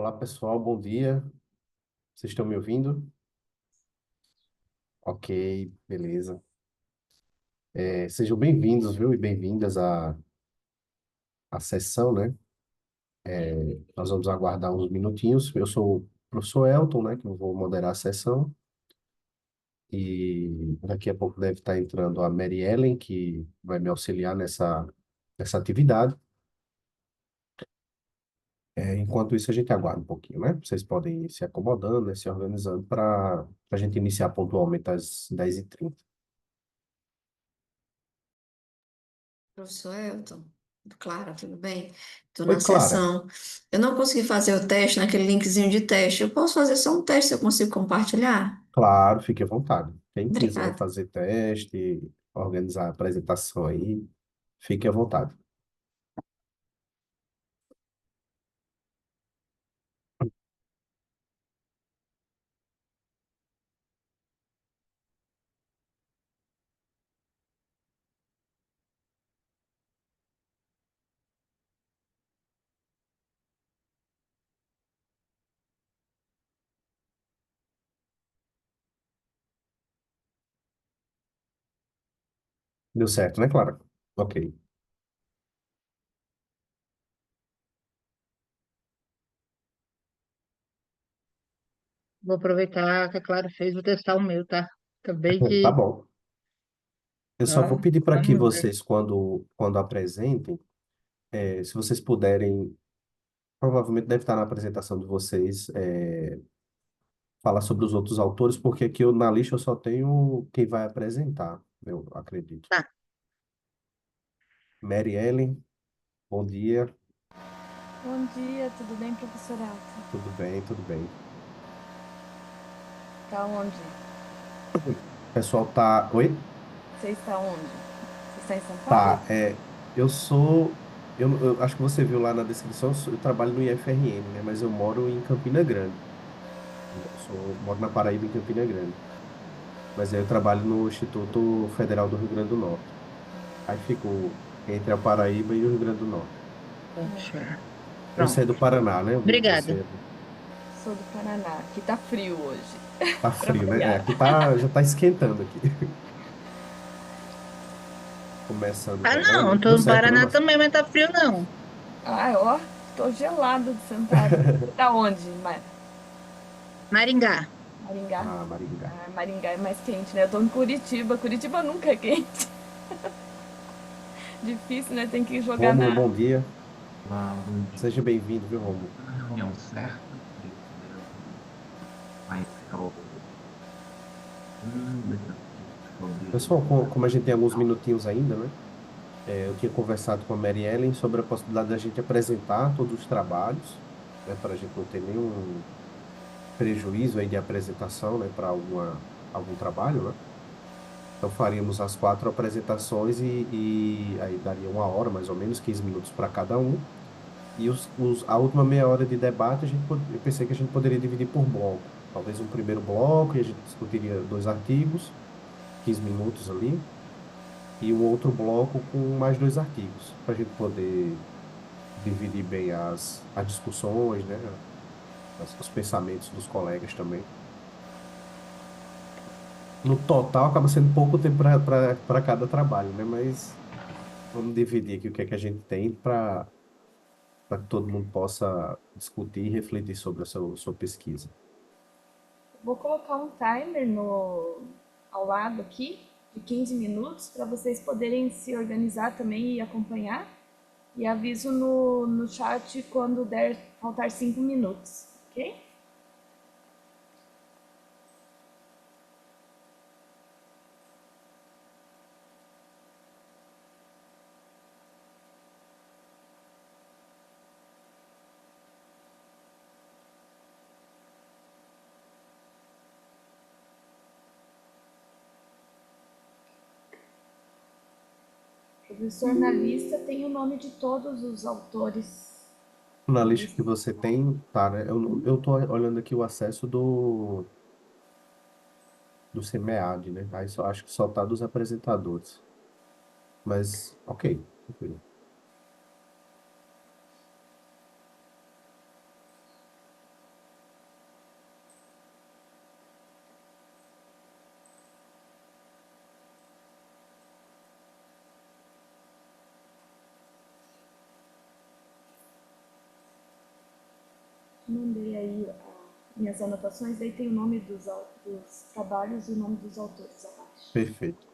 Olá, pessoal, bom dia. Vocês estão me ouvindo? Ok, beleza. Sejam bem-vindos, viu? E bem-vindas à sessão, né? Nós vamos aguardar uns minutinhos. Eu sou o professor Elton, né? Que eu vou moderar a sessão. E daqui a pouco deve estar entrando a Mary Ellen, que vai me auxiliar nessa atividade. Enquanto isso, a gente aguarda um pouquinho, né? Vocês podem ir se acomodando, né? Se organizando para a gente iniciar pontualmente às 10h30. Professor Elton, Clara, tudo bem? Estou Oi, na Clara. sessão. Eu não consegui fazer o teste naquele linkzinho de teste. Eu posso fazer só um teste, eu consigo compartilhar? Claro, fique à vontade. Quem quiser Obrigada. fazer teste, organizar a apresentação aí, fique à vontade. Deu certo, né, Clara? Ok. Vou aproveitar que a Clara fez, vou testar o meu, tá? Acabei Tá de. bom. Eu só Ó, vou pedir para que vamos ver. vocês, quando apresentem, se vocês puderem, provavelmente deve estar na apresentação de vocês, falar sobre os outros autores, porque aqui na lista eu só tenho quem vai apresentar, eu acredito. Tá. Mary Ellen, bom dia. Bom dia, tudo bem, professora Alta? Tudo bem, tudo bem. Tá onde? O pessoal tá. Oi? Você está onde? Você está em São Paulo? Tá, eu sou, eu acho que você viu lá na descrição, eu trabalho no IFRN, né? Mas eu moro em Campina Grande. Moro na Paraíba, em Campina Grande. Mas aí eu trabalho no Instituto Federal do Rio Grande do Norte. Aí fico entre a Paraíba e o Rio Grande do Norte. Puxa. Você é Pronto. do Paraná, né? Eu vi que Obrigada. você Sou do Paraná. Aqui tá frio hoje, tá para frio, né? variar. Aqui já tá esquentando aqui. Começando o Ah, verão, não, né? tô Deu no certo, né, Paraná Márcio? também, mas tá frio não. Ai, ó, tô gelado de sentada. Você tá onde? Maringá. Maringá? Ah, Maringá. Ah, Maringá é mais quente, né? Eu tô em Curitiba. Curitiba nunca é quente. Difícil, né? Tem que jogar Rômulo, na. bom dia. Olá, bom Seja dia. bem-vindo, viu, Rômulo? Tá na reunião, certo? Mas eu. Deixa eu sobre. Pessoal, como a gente tem alguns minutinhos ainda, né? Eu tinha conversado com a Mary Ellen sobre a possibilidade da gente apresentar todos os trabalhos, né, para a gente não ter nenhum prejuízo aí de apresentação, né, para algum trabalho, né? Então faríamos as 4 apresentações e aí daria 1 hora, mais ou menos, 15 minutos para cada um. E a última meia hora de debate, eu pensei que a gente poderia dividir por bloco. Talvez um primeiro bloco e a gente discutiria 2 artigos, 15 minutos ali e um outro bloco com mais 2 artigos, para a gente poder dividir bem as discussões, né? Os pensamentos dos colegas também. No total, acaba sendo pouco tempo para cada trabalho, né? Mas vamos dividir aqui o que é que a gente tem para que todo mundo possa discutir e refletir sobre a sua pesquisa. Vou colocar um timer no ao lado aqui de 15 minutos para vocês poderem se organizar também e acompanhar. E aviso no chat quando der faltar 5 minutos, ok? Professor, na lista tem o nome de todos os autores. Na Na lista lista. que você tem, tá, né? Eu tô olhando aqui o acesso do CMEAD, né? Aí só acho que só tá dos apresentadores. Mas, ok, tranquilo. mandei aí minhas anotações, daí tem o nome dos trabalhos e o nome dos autores abaixo. Perfeito.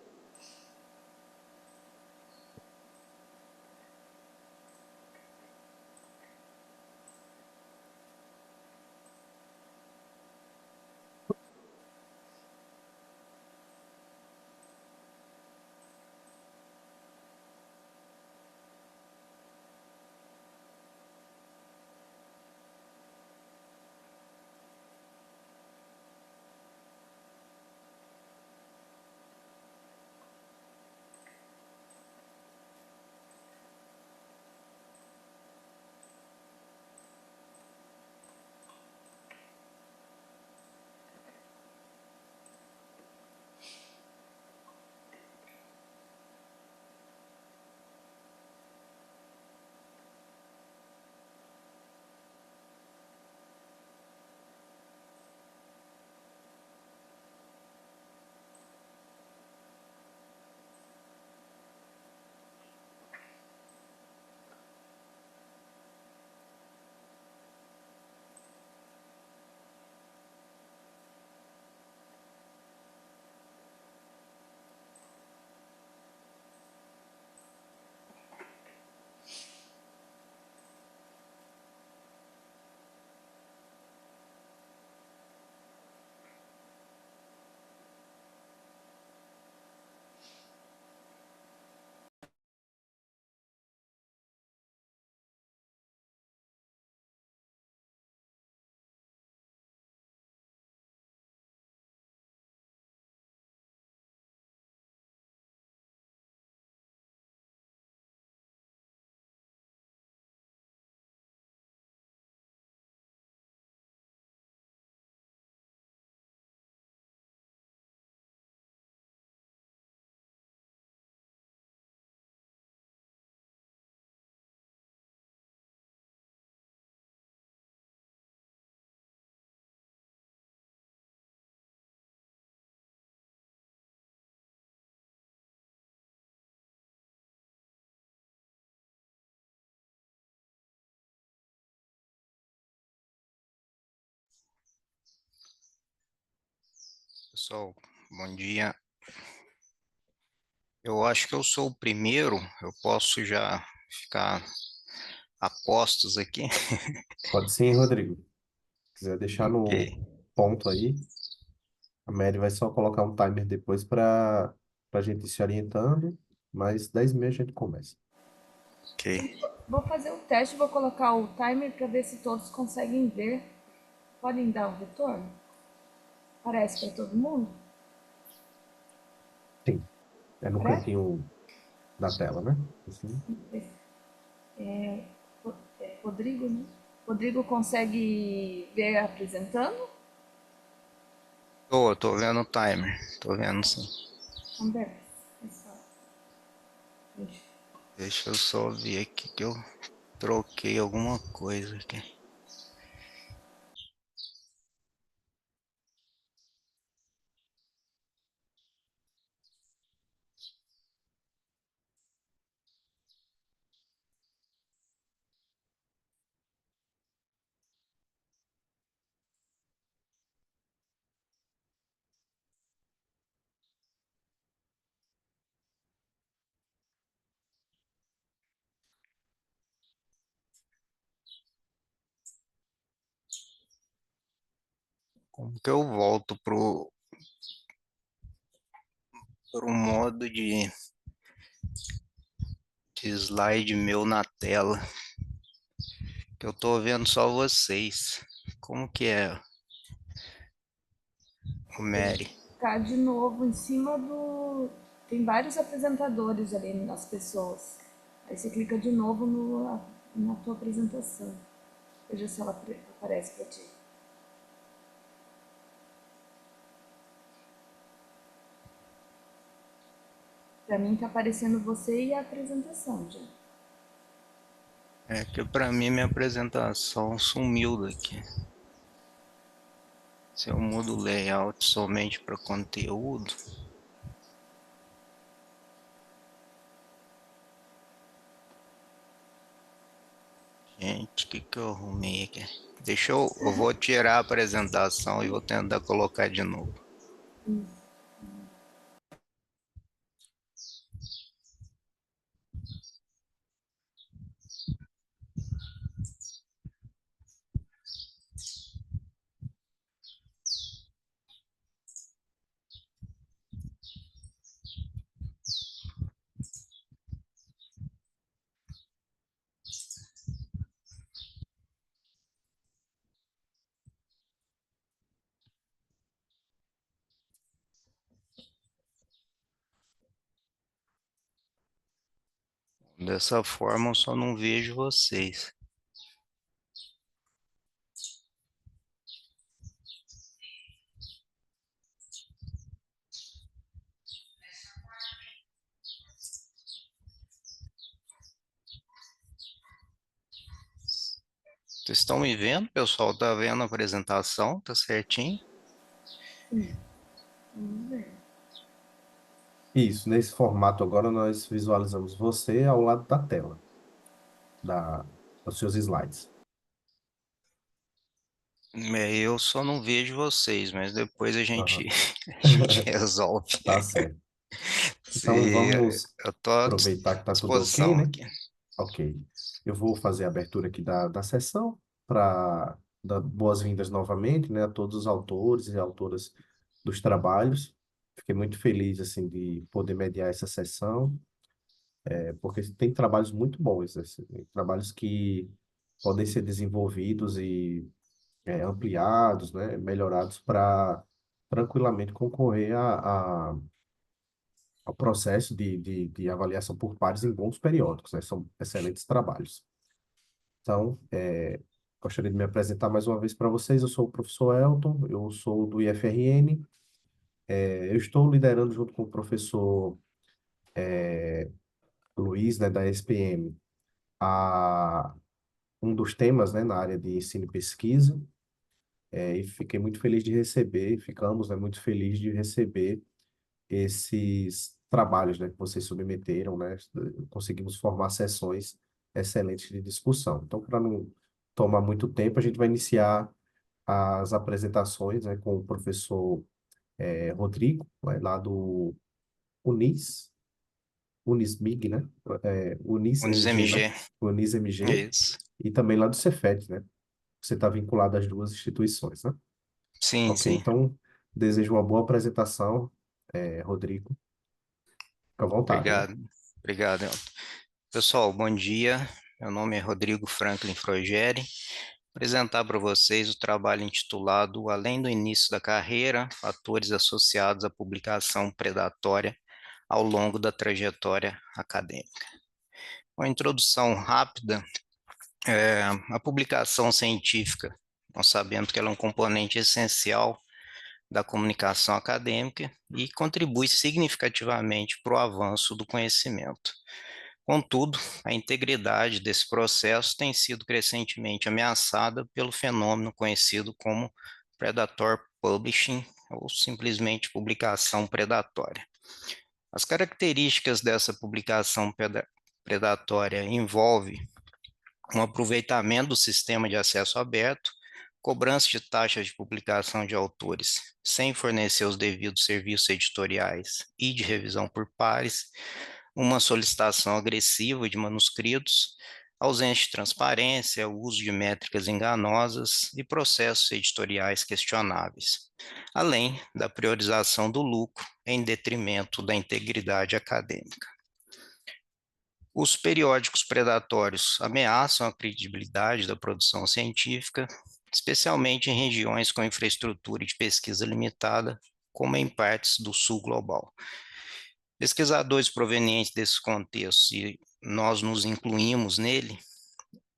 Pessoal, bom dia. Eu acho que eu sou o primeiro, eu posso já ficar a postos aqui. Pode sim, Rodrigo. Se quiser deixar Ok, no ponto aí, a Mary vai só colocar um timer depois para a gente ir se orientando, mas 10 meses a gente começa. ok. Vou fazer o teste, vou colocar o timer para ver se todos conseguem ver. Podem dar o retorno? Parece para todo mundo? Sim, é no Parece? cantinho da tela, né? Assim. Rodrigo, né? Rodrigo consegue ver apresentando? Tô vendo o timer, tô vendo sim. Então, beleza. Deixa. Deixa eu só ver aqui que eu troquei alguma coisa aqui. Como que eu volto pro modo de slide meu na tela? Que eu tô vendo só vocês. Como que é, o Mary? Ficar de novo em cima do. Tem vários apresentadores ali nas pessoas. Aí você clica de novo na tua apresentação. Veja se ela aparece para ti. Para mim tá aparecendo você e a apresentação já. É que pra mim minha apresentação sumiu daqui. Se eu mudo o layout somente para conteúdo, gente, o que que eu arrumei aqui? eu vou tirar a apresentação e vou tentar colocar de novo. Dessa forma, eu só não vejo vocês. Vocês estão me vendo, pessoal? Tá vendo a apresentação? Tá certinho? Vamos ver. Isso, nesse formato agora nós visualizamos você ao lado da tela, dos seus slides. Eu só não vejo vocês, mas depois a gente, Aham. a gente resolve. Tá certo. Então Se, vamos eu tô à aproveitar que está tudo ok, disposição né? aqui. Ok. Eu vou fazer a abertura aqui da sessão para dar boas-vindas novamente, né, a todos os autores e autoras dos trabalhos. Fiquei muito feliz assim de poder mediar essa sessão, porque tem trabalhos muito bons, assim, trabalhos que podem ser desenvolvidos e ampliados, né, melhorados para tranquilamente concorrer ao processo de avaliação por pares em bons periódicos, né? São excelentes trabalhos. Então, gostaria de me apresentar mais uma vez para vocês. Eu sou o professor Elton, eu sou do IFRN. Eu estou liderando junto com o professor Luiz, né, da SPM, a, um dos temas, né, na área de ensino e pesquisa. E fiquei muito feliz de receber, ficamos, né, muito felizes de receber esses trabalhos, né, que vocês submeteram, né? Conseguimos formar sessões excelentes de discussão. Então, para não tomar muito tempo, a gente vai iniciar as apresentações, né, com o professor Rodrigo, lá do Unis, Unismig, né? Unis-MG, né? UnisMG, Unis-MG, isso. e também lá do Cefet, né? Você está vinculado às duas instituições, né? Sim, Ok, sim. então desejo uma boa apresentação, Rodrigo. Fica à vontade, né? Obrigado. Obrigado, Elton. Pessoal, bom dia. Meu nome é Rodrigo Franklin Frogeri. Apresentar para vocês o trabalho intitulado Além do Início da Carreira, Fatores Associados à Publicação Predatória ao longo da trajetória acadêmica. Uma introdução rápida, a publicação científica, nós sabemos que ela é um componente essencial da comunicação acadêmica e contribui significativamente para o avanço do conhecimento. Contudo, a integridade desse processo tem sido crescentemente ameaçada pelo fenômeno conhecido como Predator Publishing, ou simplesmente publicação predatória. As características dessa publicação predatória envolvem um aproveitamento do sistema de acesso aberto, cobrança de taxas de publicação de autores sem fornecer os devidos serviços editoriais e de revisão por pares, uma solicitação agressiva de manuscritos, ausência de transparência, uso de métricas enganosas e processos editoriais questionáveis, além da priorização do lucro em detrimento da integridade acadêmica. Os periódicos predatórios ameaçam a credibilidade da produção científica, especialmente em regiões com infraestrutura de pesquisa limitada, como em partes do sul global. Pesquisadores provenientes desse contexto, e nós nos incluímos nele,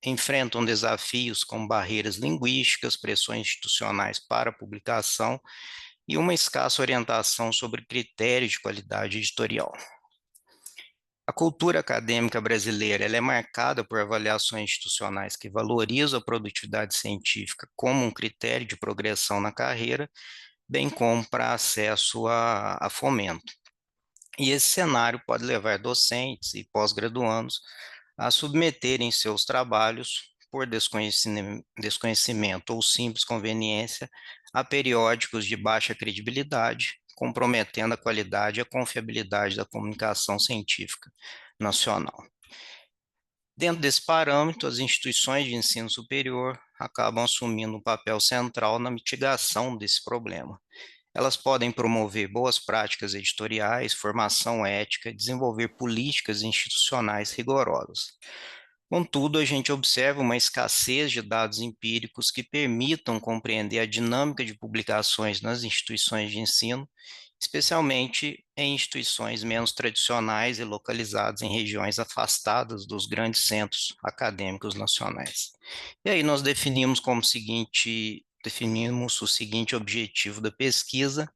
enfrentam desafios como barreiras linguísticas, pressões institucionais para a publicação e uma escassa orientação sobre critérios de qualidade editorial. A cultura acadêmica brasileira ela é marcada por avaliações institucionais que valorizam a produtividade científica como um critério de progressão na carreira, bem como para acesso a fomento. E esse cenário pode levar docentes e pós-graduandos a submeterem seus trabalhos por desconhecimento ou simples conveniência a periódicos de baixa credibilidade, comprometendo a qualidade e a confiabilidade da comunicação científica nacional. Dentro desse parâmetro, as instituições de ensino superior acabam assumindo um papel central na mitigação desse problema. Elas podem promover boas práticas editoriais, formação ética, desenvolver políticas institucionais rigorosas. Contudo, a gente observa uma escassez de dados empíricos que permitam compreender a dinâmica de publicações nas instituições de ensino, especialmente em instituições menos tradicionais e localizadas em regiões afastadas dos grandes centros acadêmicos nacionais. E aí nós definimos o seguinte objetivo da pesquisa,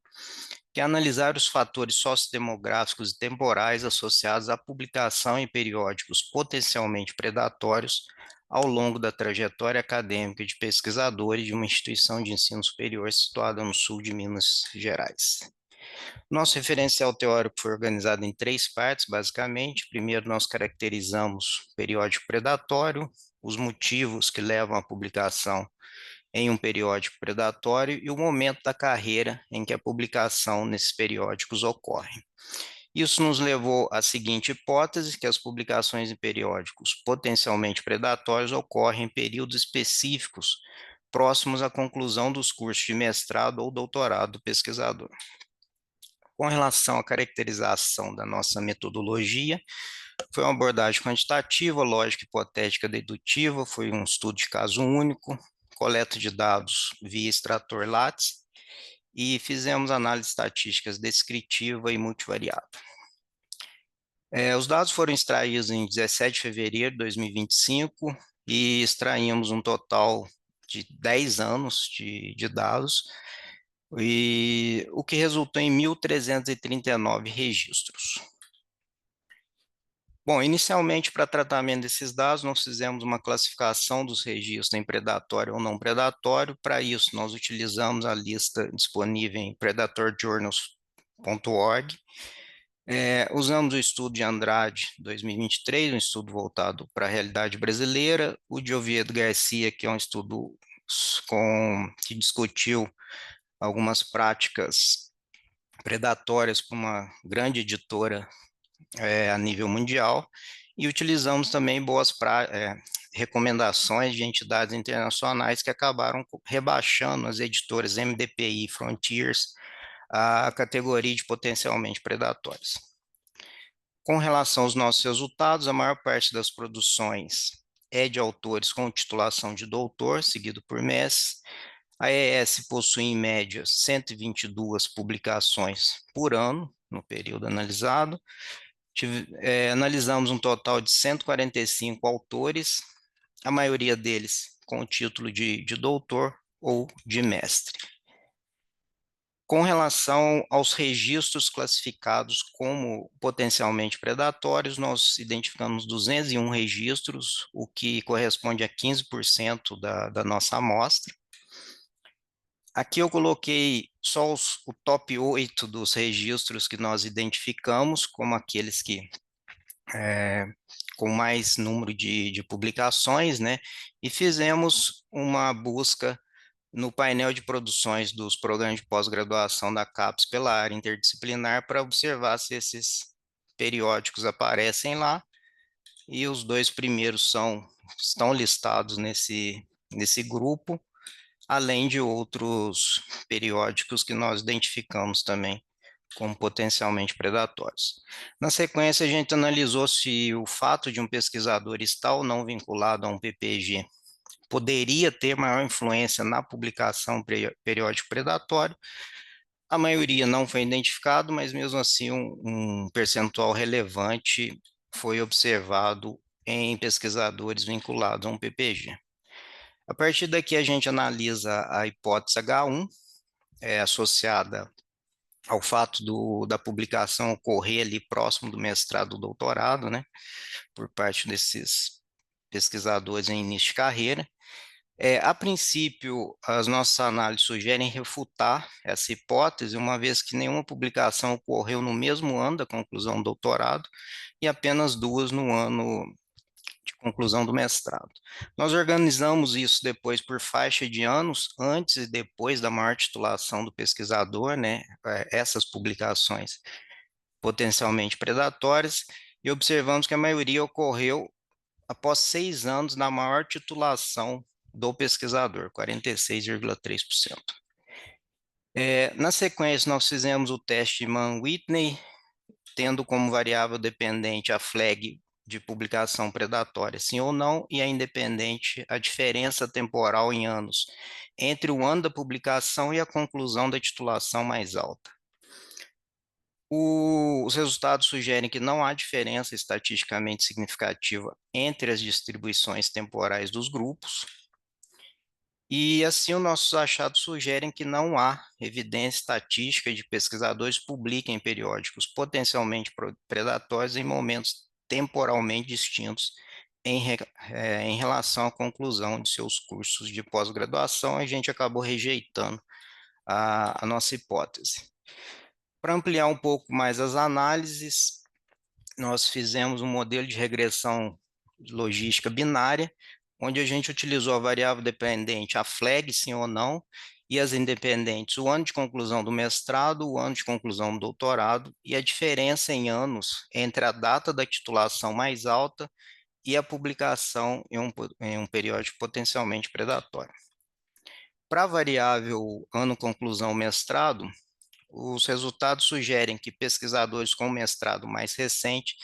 que é analisar os fatores sociodemográficos e temporais associados à publicação em periódicos potencialmente predatórios ao longo da trajetória acadêmica de pesquisadores de uma instituição de ensino superior situada no sul de Minas Gerais. Nosso referencial teórico foi organizado em 3 partes, basicamente. Primeiro, nós caracterizamos o periódico predatório, os motivos que levam à publicação em um periódico predatório e o momento da carreira em que a publicação nesses periódicos ocorre. Isso nos levou à seguinte hipótese, que as publicações em periódicos potencialmente predatórios ocorrem em períodos específicos, próximos à conclusão dos cursos de mestrado ou doutorado do pesquisador. Com relação à caracterização da nossa metodologia, foi uma abordagem quantitativa, lógica hipotética dedutiva, foi um estudo de caso único, coleta de dados via extrator LATS e fizemos análise estatísticas descritiva e multivariada. Os dados foram extraídos em 17 de fevereiro de 2025 e extraímos um total de 10 anos de dados, e o que resultou em 1.339 registros. Bom, inicialmente, para tratamento desses dados, nós fizemos uma classificação dos registros em predatório ou não predatório. Para isso, nós utilizamos a lista disponível em predatorjournals.org. Usamos o estudo de Andrade 2023, um estudo voltado para a realidade brasileira, o de Oviedo Garcia, que é um estudo que discutiu algumas práticas predatórias para uma grande editora a nível mundial, e utilizamos também recomendações de entidades internacionais que acabaram rebaixando as editoras MDPI e Frontiers à categoria de potencialmente predatórias. Com relação aos nossos resultados, a maior parte das produções é de autores com titulação de doutor, seguido por mestre. A ES possui, em média, 122 publicações por ano, no período analisado. Analisamos um total de 145 autores, a maioria deles com o título de doutor ou de mestre. Com relação aos registros classificados como potencialmente predatórios, nós identificamos 201 registros, o que corresponde a 15% da nossa amostra. Aqui eu coloquei só o top 8 dos registros que nós identificamos como aqueles que com mais número de publicações, né? E fizemos uma busca no painel de produções dos programas de pós-graduação da CAPES pela área interdisciplinar para observar se esses periódicos aparecem lá, e os 2 primeiros estão listados nesse grupo, além de outros periódicos que nós identificamos também como potencialmente predatórios. Na sequência, a gente analisou se o fato de um pesquisador estar ou não vinculado a um PPG poderia ter maior influência na publicação periódico predatório. A maioria não foi identificado, mas mesmo assim um percentual relevante foi observado em pesquisadores vinculados a um PPG. A partir daqui, a gente analisa a hipótese H1, associada ao fato da publicação ocorrer ali próximo do mestrado ou doutorado, né, por parte desses pesquisadores em início de carreira. A princípio, as nossas análises sugerem refutar essa hipótese, uma vez que nenhuma publicação ocorreu no mesmo ano da conclusão do doutorado e apenas 2 no ano de conclusão do mestrado. Nós organizamos isso depois por faixa de anos, antes e depois da maior titulação do pesquisador, né? Essas publicações potencialmente predatórias, e observamos que a maioria ocorreu após 6 anos na maior titulação do pesquisador, 46,3%. Na sequência, nós fizemos o teste Mann-Whitney, tendo como variável dependente a flag de publicação predatória, sim ou não, e a independente a diferença temporal em anos entre o ano da publicação e a conclusão da titulação mais alta. Os resultados sugerem que não há diferença estatisticamente significativa entre as distribuições temporais dos grupos, e assim os nossos achados sugerem que não há evidência estatística de que pesquisadores publiquem periódicos potencialmente predatórios em momentos temporalmente distintos em relação à conclusão de seus cursos de pós-graduação. A gente acabou rejeitando a nossa hipótese. Para ampliar um pouco mais as análises, nós fizemos um modelo de regressão logística binária, onde a gente utilizou a variável dependente, a flag, sim ou não, e as independentes, o ano de conclusão do mestrado, o ano de conclusão do doutorado, e a diferença em anos entre a data da titulação mais alta e a publicação em um periódico potencialmente predatório. Para a variável ano conclusão mestrado, os resultados sugerem que pesquisadores com mestrado mais recente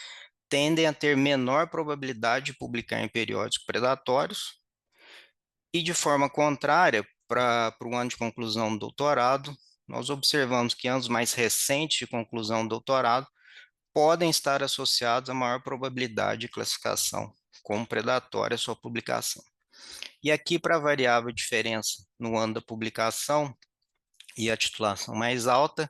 tendem a ter menor probabilidade de publicar em periódicos predatórios, e de forma contrária, para o ano de conclusão do doutorado, nós observamos que anos mais recentes de conclusão do doutorado podem estar associados a maior probabilidade de classificação como predatória sua publicação. E aqui, para a variável diferença no ano da publicação e a titulação mais alta,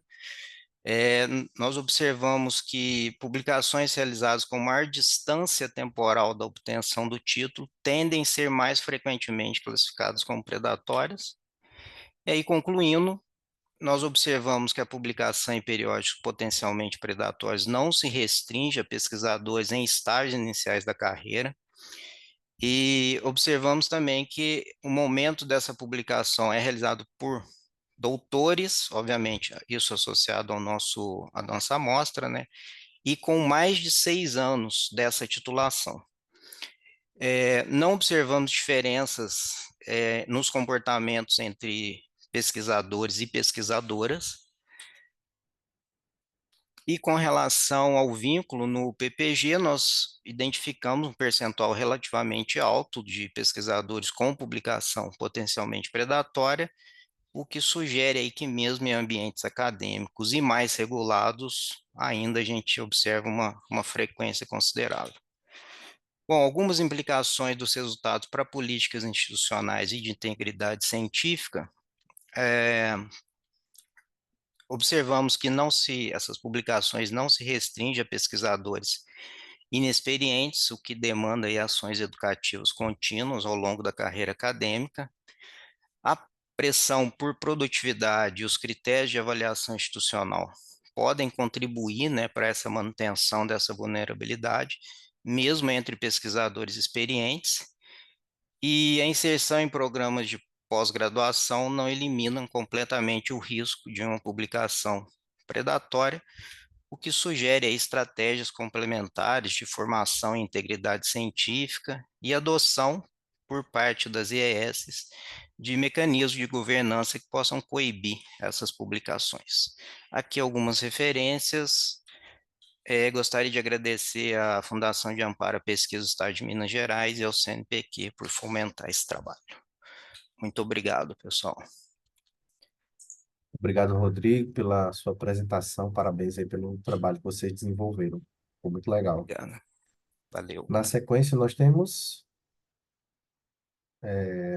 nós observamos que publicações realizadas com maior distância temporal da obtenção do título tendem a ser mais frequentemente classificadas como predatórias. E aí, concluindo, nós observamos que a publicação em periódicos potencialmente predatórios não se restringe a pesquisadores em estágios iniciais da carreira, e observamos também que o momento dessa publicação é realizado por doutores, obviamente, isso associado à nossa amostra, né? E com mais de 6 anos dessa titulação. Não observamos diferenças nos comportamentos entre pesquisadores e pesquisadoras. E com relação ao vínculo no PPG, nós identificamos um percentual relativamente alto de pesquisadores com publicação potencialmente predatória, o que sugere aí que mesmo em ambientes acadêmicos e mais regulados, ainda a gente observa uma frequência considerável. Bom, algumas implicações dos resultados para políticas institucionais e de integridade científica, observamos que essas publicações não se restringem a pesquisadores inexperientes, o que demanda aí ações educativas contínuas ao longo da carreira acadêmica. A pressão por produtividade e os critérios de avaliação institucional podem contribuir, né, para essa manutenção dessa vulnerabilidade, mesmo entre pesquisadores experientes, e a inserção em programas de pós-graduação não eliminam completamente o risco de uma publicação predatória, o que sugere aí estratégias complementares de formação em integridade científica e adoção por parte das IES de mecanismos de governança que possam coibir essas publicações. Aqui algumas referências. Gostaria de agradecer à Fundação de Amparo à Pesquisa do Estado de Minas Gerais e ao CNPq por fomentar esse trabalho. Muito obrigado, pessoal. Obrigado, Rodrigo, pela sua apresentação. Parabéns aí pelo trabalho que vocês desenvolveram. Foi muito legal. Obrigado. Valeu. Na sequência, nós temos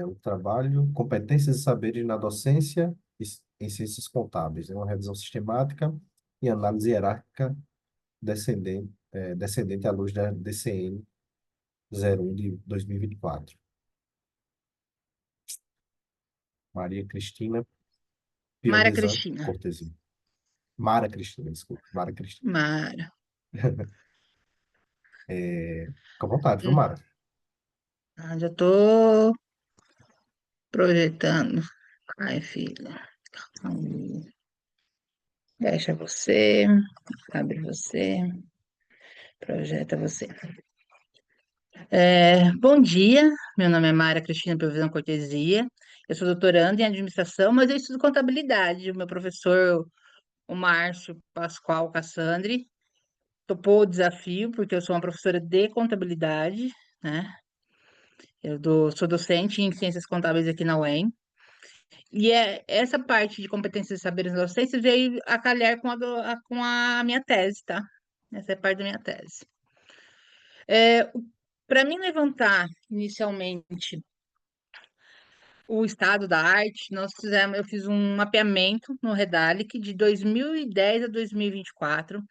o trabalho Competências e Saberes na Docência em Ciências Contábeis. É uma revisão sistemática e análise hierárquica descendente à luz da DCN 01 de 2024. Maria Cristina Mara Pianeza Cristina. Cortesini. Mara Cristina, desculpa. Mara Cristina. Mara. Fica à vontade, viu, Mara? Já tô projetando. Ai, filha. Fecha você, abre você, projeta você. Bom dia, meu nome é Mara Cristina Provisão Cortesia. Eu sou doutoranda em administração, mas eu estudo contabilidade. O meu professor, o Márcio Pascoal Cassandri, topou o desafio, porque eu sou uma professora de contabilidade, né? Sou docente em ciências contábeis aqui na UEM. E essa parte de competências e saberes da docência veio a calhar com a minha tese, tá? Essa é parte da minha tese. Para mim levantar inicialmente o estado da arte, eu fiz um mapeamento no Redalic de 2010 a 2024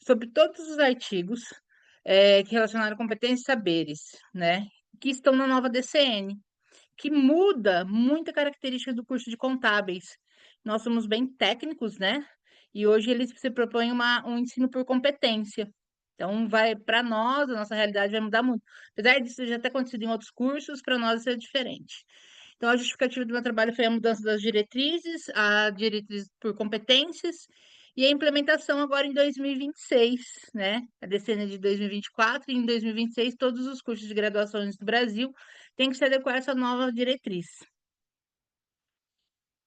sobre todos os artigos que relacionaram competências e saberes, né, que estão na nova DCN, que muda muita característica do curso de contábeis. Nós somos bem técnicos, né? E hoje eles se propõem um ensino por competência. Então, vai para nós, a nossa realidade vai mudar muito. Apesar disso já ter acontecido em outros cursos, para nós isso é diferente. Então, a justificativa do meu trabalho foi a mudança das diretrizes, a diretriz por competências e a implementação agora em 2026, né? A DCN de 2024 e em 2026 todos os cursos de graduações do Brasil têm que se adequar a essa nova diretriz.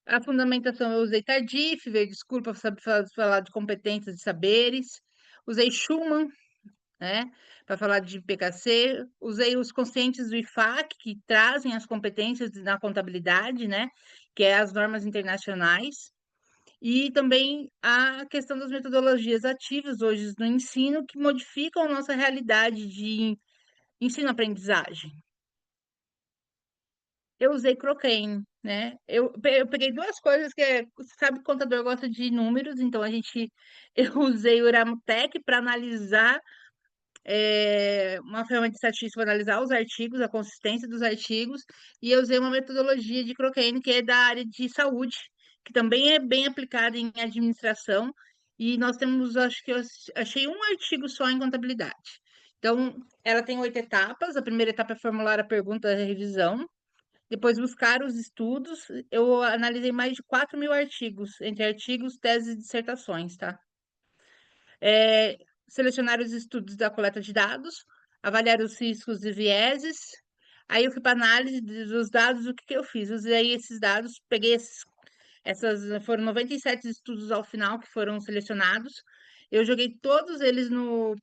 A fundamentação eu usei Tardif, veio desculpa para falar de competências e saberes. Usei Schumann, né, para falar de PKC. Usei os conscientes do IFAC, que trazem as competências na contabilidade, né, que é as normas internacionais. E também a questão das metodologias ativas hoje no ensino, que modificam a nossa realidade de ensino-aprendizagem. Eu usei Crocane, né? Eu peguei duas coisas sabe, que o contador gosta de números, então eu usei o Uramutec para analisar uma ferramenta de estatística para analisar os artigos, a consistência dos artigos, e eu usei uma metodologia de Crocane que é da área de saúde, que também é bem aplicada em administração, e nós temos, acho que eu achei um artigo só em contabilidade. Então, ela tem 8 etapas. A primeira etapa é formular a pergunta da revisão, depois buscar os estudos. Eu analisei mais de 4.000 artigos, entre artigos, teses e dissertações, tá? Selecionar os estudos da coleta de dados, avaliar os riscos e vieses. Aí eu fui para análise dos dados. O que eu fiz? Usei esses dados, peguei foram 97 estudos ao final que foram selecionados. Eu joguei todos eles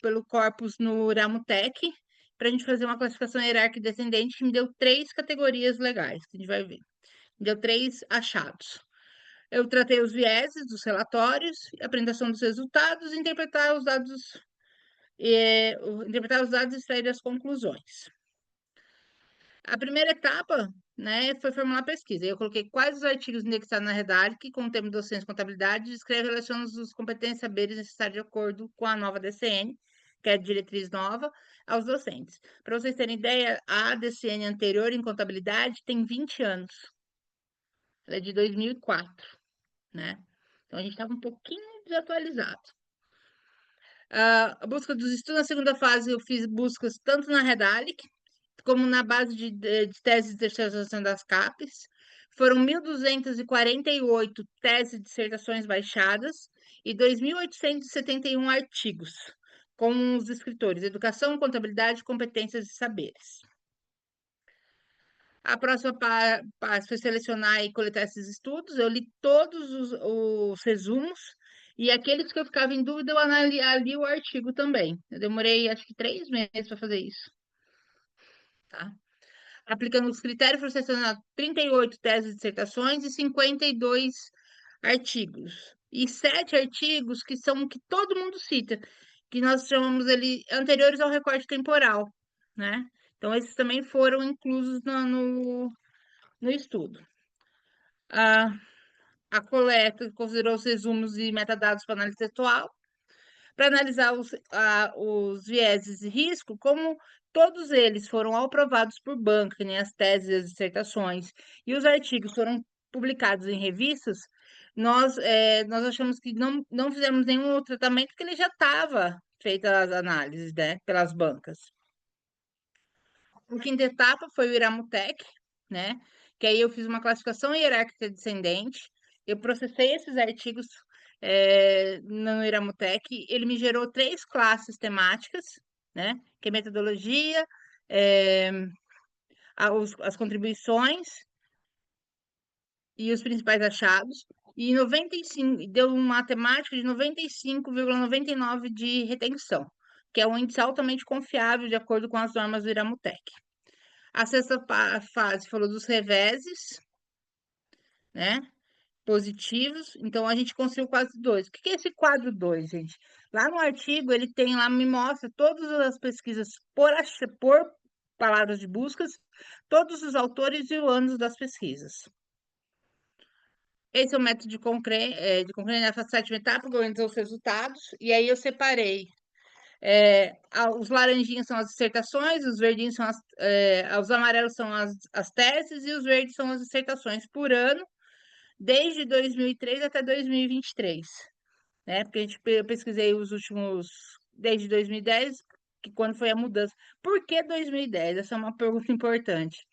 pelo corpus no Uramutec, para a gente fazer uma classificação hierárquica descendente, que me deu 3 categorias legais, que a gente vai ver. Me deu 3 achados. Eu tratei os vieses dos relatórios, apresentação dos resultados, interpretar os dados e extrair as conclusões. A primeira etapa, né, foi formular a pesquisa. Eu coloquei quais os artigos indexados na Redalic com o tema docência e contabilidade, descreve e relaciona os competências e saberes necessários de acordo com a nova DCN, que é a diretriz nova, aos docentes. Para vocês terem ideia, a DCN anterior em contabilidade tem 20 anos. Ela é de 2004, né? Então, a gente estava um pouquinho desatualizado. A busca dos estudos, na segunda fase, eu fiz buscas tanto na Redalic, como na base de tese de dissertação das CAPES. Foram 1.248 teses e dissertações baixadas e 2.871 artigos, com os escritores Educação, Contabilidade, Competências e Saberes. A próxima parte foi selecionar e coletar esses estudos. Eu li todos os resumos, e aqueles que eu ficava em dúvida, eu li o artigo também. Eu demorei, acho que 3 meses para fazer isso. Tá? Aplicando os critérios, foram selecionados 38 teses e dissertações e 52 artigos. E 7 artigos que são que todo mundo cita, que nós chamamos ele anteriores ao recorte temporal, né? Então, esses também foram inclusos no estudo. A coleta considerou os resumos e metadados para análise textual, para analisar os vieses de risco, como todos eles foram aprovados por banca, nem as teses e as dissertações, e os artigos foram publicados em revistas. Nós achamos que não fizemos nenhum outro tratamento, porque ele já estava feita as análises, né, pelas bancas. A quinta etapa foi o Iramutec, né? Que aí eu fiz uma classificação hierárquica descendente. Eu processei esses artigos no Iramutec. Ele me gerou 3 classes temáticas, né? Que é metodologia, eh, as contribuições e os principais achados. E 95, deu uma temática de 95,99 de retenção, que é um índice altamente confiável de acordo com as normas do Iramutec. A sexta fase falou dos reveses, né? Positivos. Então, a gente conseguiu quase 2. O que é esse quadro 2, gente? Lá no artigo, ele tem lá, me mostra todas as pesquisas por palavras de buscas, todos os autores e o ano das pesquisas. Esse é o método de Cochrane, nessa sétima etapa, organizou os resultados, e aí eu separei. Os laranjinhos são as dissertações, os verdinhos são os amarelos são as teses, e os verdes são as dissertações por ano, desde 2003 até 2023, né? Porque eu pesquisei os últimos, desde 2010, que quando foi a mudança. Por que 2010? Essa é uma pergunta importante.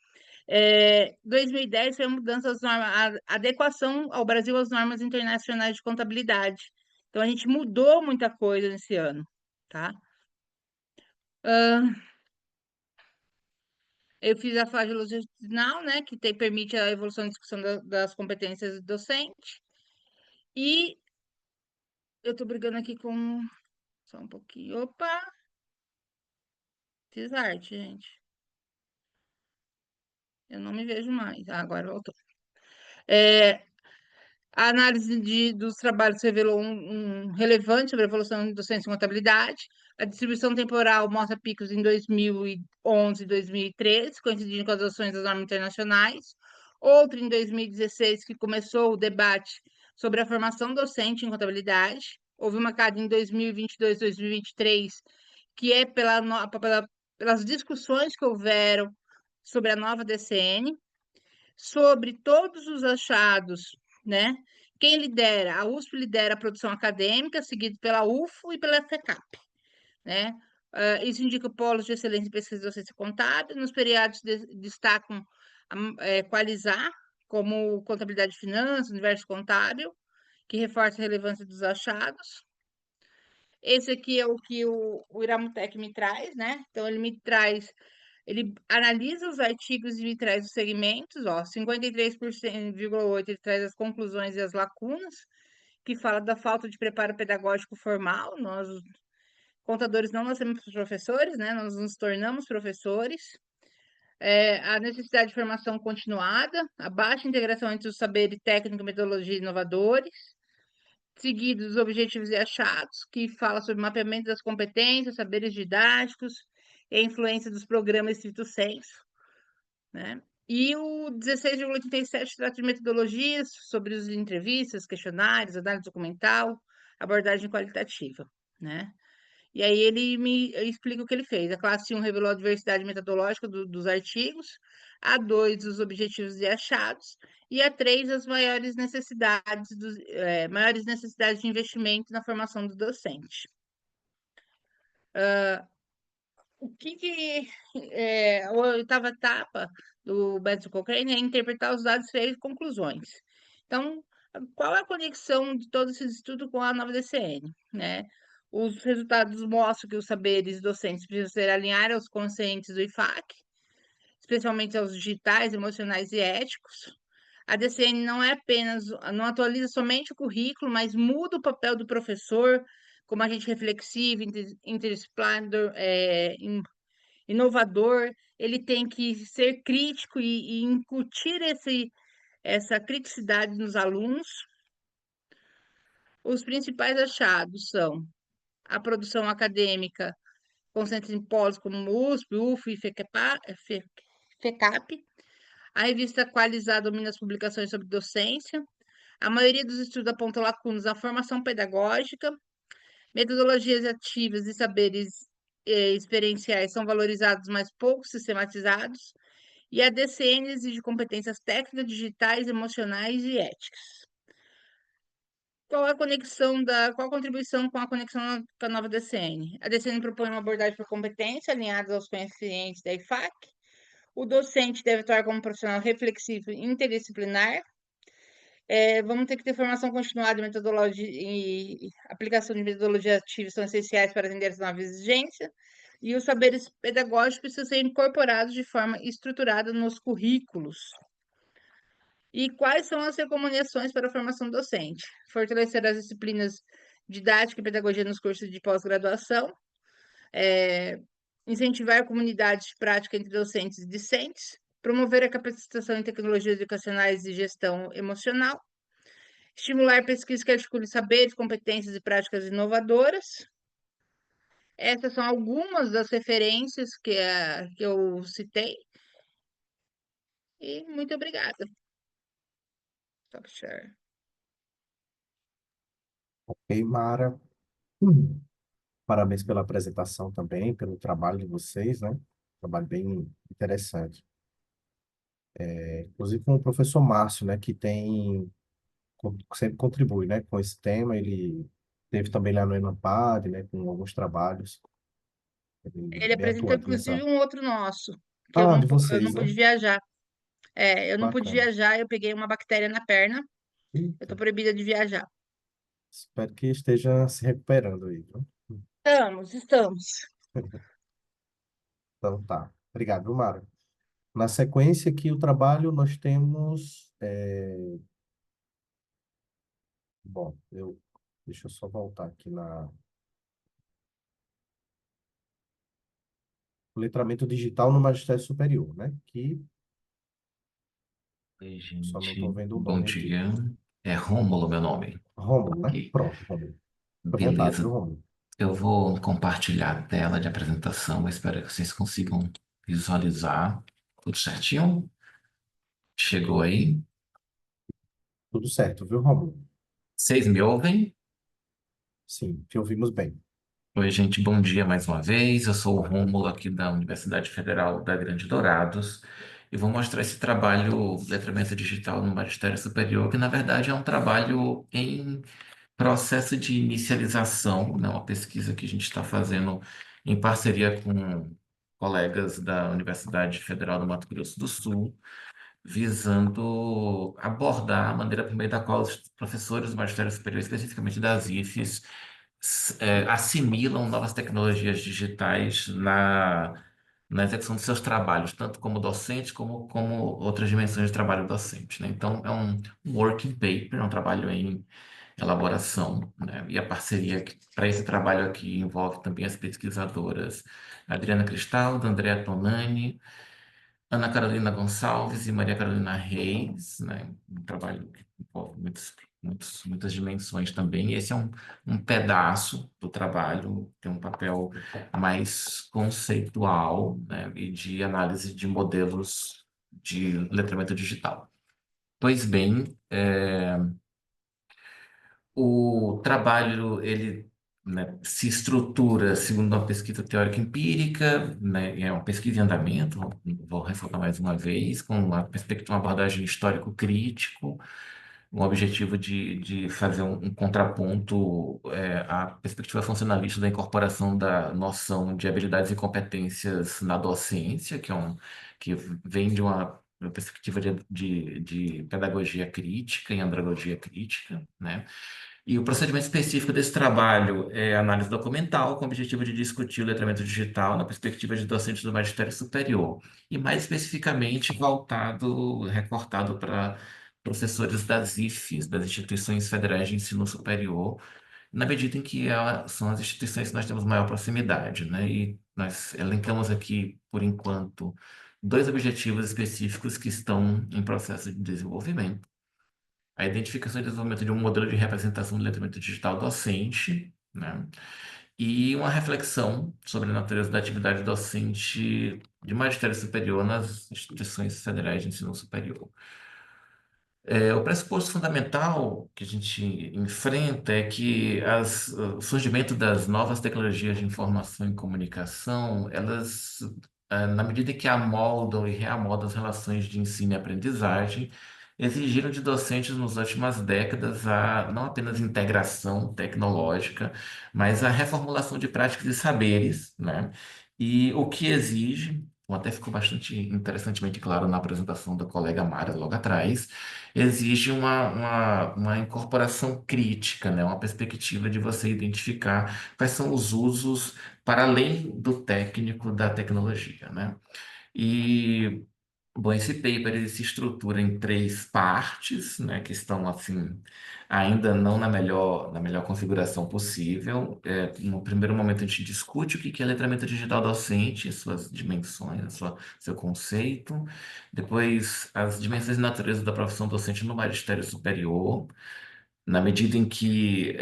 2010 foi a mudança das normas, a adequação ao Brasil às normas internacionais de contabilidade. Então, a gente mudou muita coisa nesse ano, tá? Eu fiz a fase longitudinal, né, que permite a evolução e discussão das competências do docente. E eu tô brigando aqui com... Só um pouquinho. Opa! Fiz arte, gente. Eu não me vejo mais. Agora voltou. A análise dos trabalhos revelou um relevante sobre a evolução do ciência e contabilidade. A distribuição temporal mostra picos em 2011 e 2013, coincidindo com as adoções das normas internacionais. Outro em 2016, que começou o debate sobre a formação docente em contabilidade. Houve uma queda em 2022, 2023, que é pelas discussões que houveram sobre a nova DCN, sobre todos os achados, né? Quem lidera? A USP lidera a produção acadêmica, seguido pela UFO e pela FECAP, né? Isso indica polos de excelência em pesquisa de docência contábil. Nos periódicos destacam Qualizar, como Contabilidade e Finanças, Universo Contábil, que reforça a relevância dos achados. Esse aqui é o que o Iramutec me traz, né? Então, ele analisa os artigos e me traz os segmentos, ó, 53,8% ele traz as conclusões e as lacunas, que fala da falta de preparo pedagógico formal. Nós, contadores, não nascemos professores, né? Nós nos tornamos professores. A necessidade de formação continuada, a baixa integração entre o saber técnico, metodologia e inovadores, seguido dos objetivos e achados, que fala sobre mapeamento das competências, saberes didáticos e a influência dos programas estrito sensu, né? E o 16,87 trata de metodologias sobre as entrevistas, questionários, análise documental, abordagem qualitativa, né? E aí ele me explica o que ele fez. A classe 1 revelou a diversidade metodológica dos artigos, a 2 os objetivos e achados, e a 3 as maiores necessidades de investimento na formação do docente. O que a oitava etapa do método Cochrane é interpretar os dados e extrair conclusões. Então, qual é a conexão de todos esses estudos com a nova DCN, né? Os resultados mostram que os saberes docentes precisam ser alinhados aos conscientes do IFAC, especialmente aos digitais, emocionais e éticos. A DCN não atualiza somente o currículo, mas muda o papel do professor como agente reflexivo, interdisciplinar, inovador. Ele tem que ser crítico e incutir essa criticidade nos alunos. Os principais achados são a produção acadêmica concentra em polos como USP, UF e FECAP. A revista Qualizar domina as publicações sobre docência. A maioria dos estudos aponta lacunas na formação pedagógica. Metodologias ativas e saberes experienciais são valorizados, mas pouco sistematizados. E a DCN exige competências técnicas, digitais, emocionais e éticas. Qual a contribuição com a conexão com a nova DCN? A DCN propõe uma abordagem por competência, alinhada aos conhecimentos da IFAC, O docente deve atuar como um profissional reflexivo e interdisciplinar. Vamos ter que ter formação continuada em metodologia e aplicação de metodologia ativa são essenciais para atender as novas exigências. E os saberes pedagógicos precisam ser incorporados de forma estruturada nos currículos. E quais são as recomendações para a formação docente? Fortalecer as disciplinas didática e pedagogia nos cursos de pós-graduação, incentivar comunidades de prática entre docentes e discentes, promover a capacitação em tecnologias educacionais e gestão emocional, estimular pesquisa que articule saberes, competências e práticas inovadoras. Essas são algumas das referências que eu citei. E muito obrigada. Stop share. Ok, Mara. Parabéns pela apresentação também, pelo trabalho de vocês, né? Trabalho bem interessante. Inclusive com o professor Márcio, né? Que sempre contribui, né? Com esse tema. Ele teve também lá no Enampad, né? Com alguns trabalhos. Ele Bem apresentou, atuante inclusive, nessa... um outro nosso, que Ah, de eu não vocês, né? pude viajar. Eu não pude Bacana. viajar, eu peguei uma bactéria na perna, eu tô Eita, proibida de viajar. espero que esteja se recuperando aí, viu? Estamos. Então tá. Obrigado, viu, Mara? Na sequência aqui, o trabalho, nós temos... Bom, deixa eu só voltar aqui na... Letramento digital no magistério superior, né? Que Oi, só não gente. estou vendo o Bom nome aqui. dia. É Rômulo meu nome. Rômulo, né? Ok. Pronto, Rômulo. Fique à vontade, viu, Beleza. Rômulo? Eu vou compartilhar a tela de apresentação. Eu espero que vocês consigam visualizar tudo certinho. Chegou aí. Tudo certo, viu, Rômulo? Vocês me ouvem? Sim, te ouvimos bem. Oi, gente. Bom dia mais uma vez. Eu sou o Rômulo aqui da Universidade Federal da Grande Dourados e vou mostrar esse trabalho Letramento Digital no Magistério Superior, que na verdade é um trabalho em processo de inicialização, né? Uma pesquisa que a gente está fazendo em parceria com colegas da Universidade Federal do Mato Grosso do Sul, visando abordar a maneira por meio da qual os professores do Magistério Superior, especificamente das IFES, assimilam novas tecnologias digitais na execução de seus trabalhos, tanto como docente como outras dimensões de trabalho docente, né? Então, é um working paper, é um trabalho em elaboração, né? E a parceria para esse trabalho aqui envolve também as pesquisadoras Adriana Cristaldo, Andrea Tonani, Ana Carolina Gonçalves e Maria Carolina Reis, né? Um trabalho que envolve muitas dimensões também. Esse é um pedaço do trabalho, tem um papel mais conceitual, né? E de análise de modelos de letramento digital. Pois bem, o trabalho, ele, né, se estrutura segundo uma pesquisa teórica empírica, né, é uma pesquisa em andamento, vou ressaltar mais uma vez, com uma perspectiva, uma abordagem histórico-crítico, um objetivo de fazer um contraponto à perspectiva funcionalista da incorporação da noção de habilidades e competências na docência, que vem de uma perspectiva de pedagogia crítica e andragogia crítica, né? E o procedimento específico desse trabalho é análise documental, com o objetivo de discutir o letramento digital na perspectiva de docentes do magistério superior, e mais especificamente recortado para professores das IFES, das Instituições Federais de Ensino Superior, na medida em que são as instituições que nós temos maior proximidade, né? E nós elencamos aqui, por enquanto, dois objetivos específicos que estão em processo de desenvolvimento: a identificação e desenvolvimento de um modelo de representação do letramento digital docente, né? E uma reflexão sobre a natureza da atividade docente de magistério superior nas instituições federais de ensino superior. O pressuposto fundamental que a gente enfrenta é que o surgimento das novas tecnologias de informação e comunicação, elas, na medida em que amoldam e reamoldam as relações de ensino e aprendizagem, exigiram de docentes nas últimas décadas não apenas integração tecnológica, mas a reformulação de práticas e saberes, né? E o que exige como até ficou bastante interessantemente claro na apresentação da colega Mara logo atrás, exige uma incorporação crítica, né? Uma perspectiva de você identificar quais são os usos para além do técnico da tecnologia, né? E bom, esse paper ele se estrutura em três partes, né, que estão assim ainda não na melhor configuração possível. No primeiro momento a gente discute o que que é letramento digital docente, suas dimensões, seu conceito. Depois as dimensões e natureza da profissão docente no magistério superior, na medida em que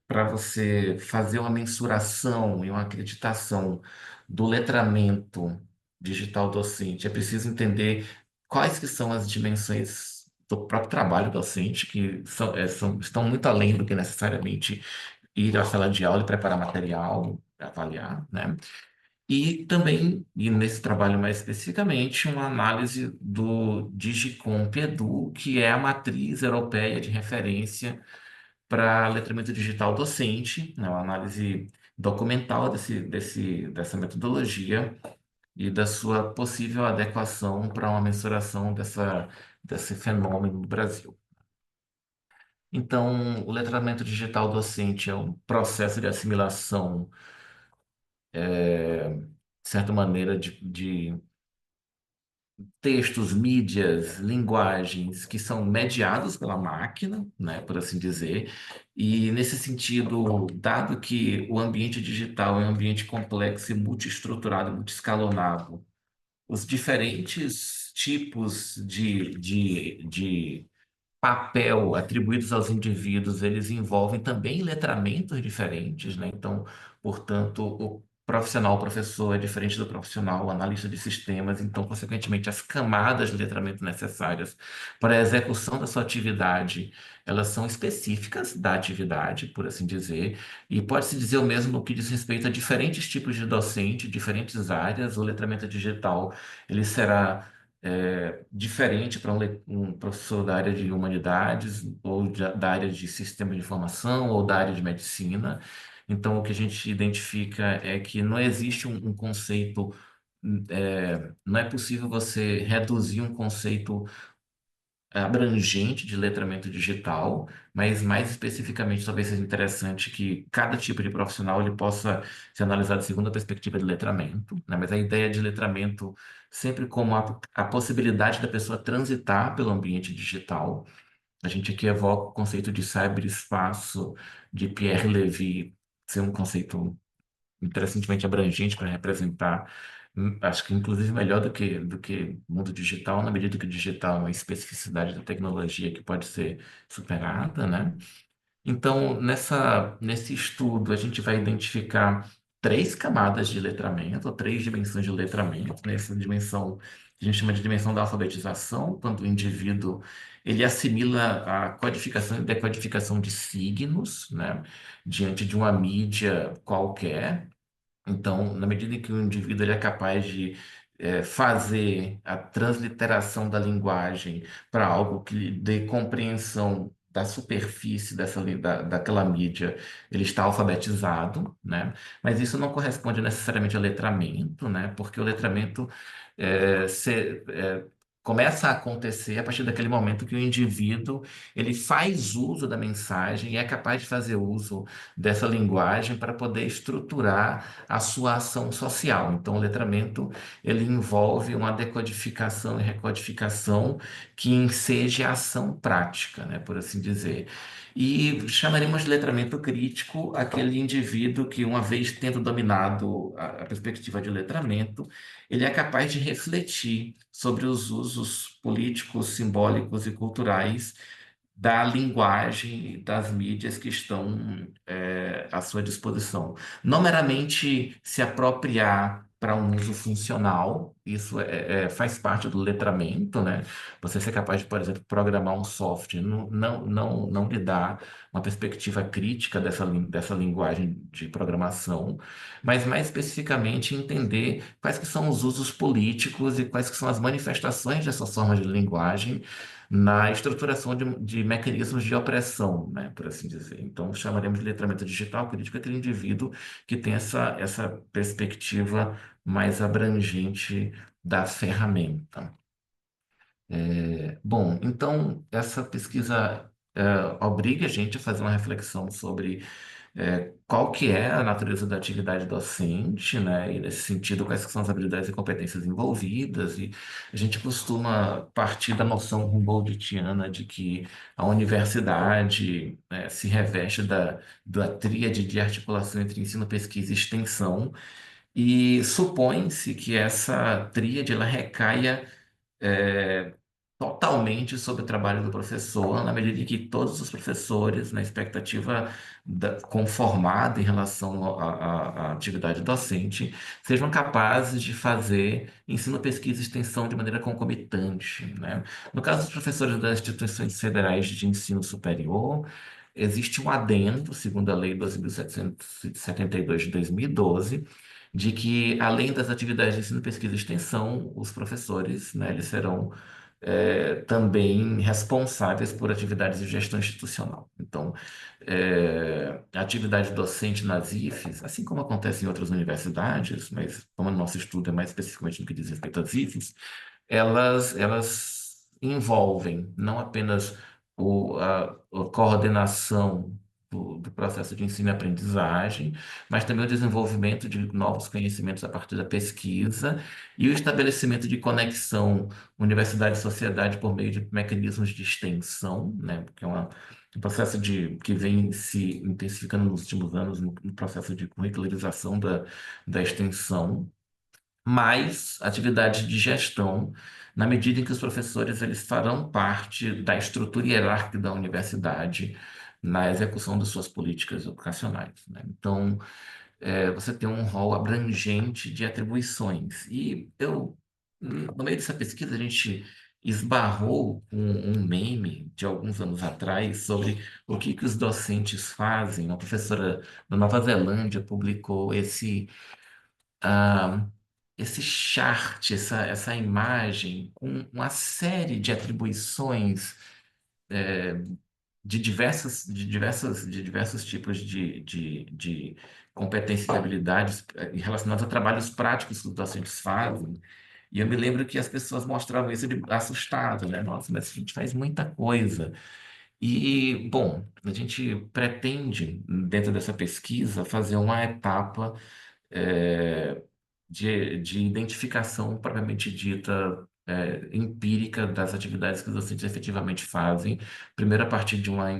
para você fazer uma mensuração e uma acreditação do letramento digital docente, é preciso entender quais que são as dimensões do próprio trabalho docente, que estão muito além do que necessariamente ir à sala de aula e preparar material, avaliar, né? E também, e nesse trabalho mais especificamente, uma análise do Digicomp Edu, que é a matriz europeia de referência para letramento digital docente, né, uma análise documental dessa metodologia e da sua possível adequação para uma mensuração desse fenômeno no Brasil. Então, o letramento digital docente é um processo de assimilação, de certa maneira, de textos, mídias, linguagens que são mediados pela máquina, né, por assim dizer. E nesse sentido, dado que o ambiente digital é um ambiente complexo e multiestruturado, multiescalonado, os diferentes tipos de papel atribuídos aos indivíduos, eles envolvem também letramentos diferentes, né? Então, portanto, o profissional, o professor é diferente do profissional, o analista de sistemas, então, consequentemente, as camadas de letramento necessárias para a execução da sua atividade, elas são específicas da atividade, por assim dizer, e pode-se dizer o mesmo no que diz respeito a diferentes tipos de docente, diferentes áreas, o letramento digital, ele será diferente para um professor da área de humanidades, ou da área de sistema de informação, ou da área de medicina. Então, o que a gente identifica é que não existe um conceito, não é possível você reduzir um conceito abrangente de letramento digital, mas mais especificamente talvez seja interessante que cada tipo de profissional ele possa ser analisado segundo a perspectiva de letramento, né? Mas a ideia de letramento sempre como a possibilidade da pessoa transitar pelo ambiente digital. A gente aqui evoca o conceito de cyberespaço de Pierre Levy, ser um conceito interessantemente abrangente para representar, acho que inclusive melhor do que mundo digital, na medida que o digital é uma especificidade da tecnologia que pode ser superada, né? Então, nesse estudo, a gente vai identificar três camadas de letramento, ou três dimensões de letramento. Nessa dimensão, que a gente chama de dimensão da alfabetização, quando o indivíduo ele assimila a codificação e decodificação de signos, né, diante de uma mídia qualquer. Então, na medida em que o indivíduo ele é capaz de fazer a transliteração da linguagem para algo que lhe dê compreensão da superfície daquela mídia, ele está alfabetizado, né? Mas isso não corresponde necessariamente ao letramento, né? Porque o letramento começa a acontecer a partir daquele momento que o indivíduo ele faz uso da mensagem e é capaz de fazer uso dessa linguagem para poder estruturar a sua ação social. Então, o letramento ele envolve uma decodificação e recodificação que enseja a ação prática, né, por assim dizer. E chamaremos de letramento crítico aquele indivíduo que, uma vez tendo dominado a perspectiva de letramento, ele é capaz de refletir sobre os usos políticos, simbólicos e culturais da linguagem e das mídias que estão à sua disposição. Não meramente se apropriar para um uso funcional, isso faz parte do letramento, né? Você ser capaz de, por exemplo, programar um software, não lhe dá uma perspectiva crítica dessa linguagem de programação, mas mais especificamente entender quais que são os usos políticos e quais que são as manifestações dessas formas de linguagem na estruturação de mecanismos de opressão, né, por assim dizer. Então, chamaremos de letramento digital crítico aquele indivíduo que tem essa perspectiva mais abrangente da ferramenta. Bom, então essa pesquisa obriga a gente a fazer uma reflexão sobre qual que é a natureza da atividade docente, né? E nesse sentido, quais que são as habilidades e competências envolvidas. E a gente costuma partir da noção Humboldtiana de que a universidade, né, se reveste da tríade de articulação entre ensino, pesquisa e extensão, e supõe-se que essa tríade ela recaia é, totalmente sobre o trabalho do professor, na medida em que todos os professores, na expectativa conformada em relação à atividade docente, sejam capazes de fazer ensino, pesquisa e extensão de maneira concomitante, né? No caso dos professores das instituições federais de ensino superior, existe um adendo, segundo a Lei 12.772 de 2012, de que, além das atividades de ensino, pesquisa e extensão, os professores, né, eles serão também responsáveis por atividades de gestão institucional. Então, a atividade docente nas IFES, assim como acontece em outras universidades, mas como o nosso estudo é mais especificamente no que diz respeito às IFES, elas envolvem não apenas a coordenação do processo de ensino e aprendizagem, mas também o desenvolvimento de novos conhecimentos a partir da pesquisa e o estabelecimento de conexão universidade e sociedade por meio de mecanismos de extensão, né, porque é um processo que vem se intensificando nos últimos anos no processo de curricularização da extensão, mais atividade de gestão, na medida em que os professores eles farão parte da estrutura hierárquica da universidade na execução de suas políticas educacionais, né? Então, você tem um rol abrangente de atribuições. No meio dessa pesquisa, a gente esbarrou com um meme de alguns anos atrás sobre o que os docentes fazem. Uma professora da Nova Zelândia publicou ah, esse chart, essa imagem, com uma série de atribuições de diversos tipos de competências e habilidades relacionadas a trabalhos práticos que os docentes fazem. E eu me lembro que as pessoas mostravam isso assustadas, né? Nossa, mas a gente faz muita coisa. E, bom, a gente pretende, dentro dessa pesquisa, fazer uma etapa é, de identificação propriamente dita, empírica das atividades que os docentes efetivamente fazem, primeiro a partir de uma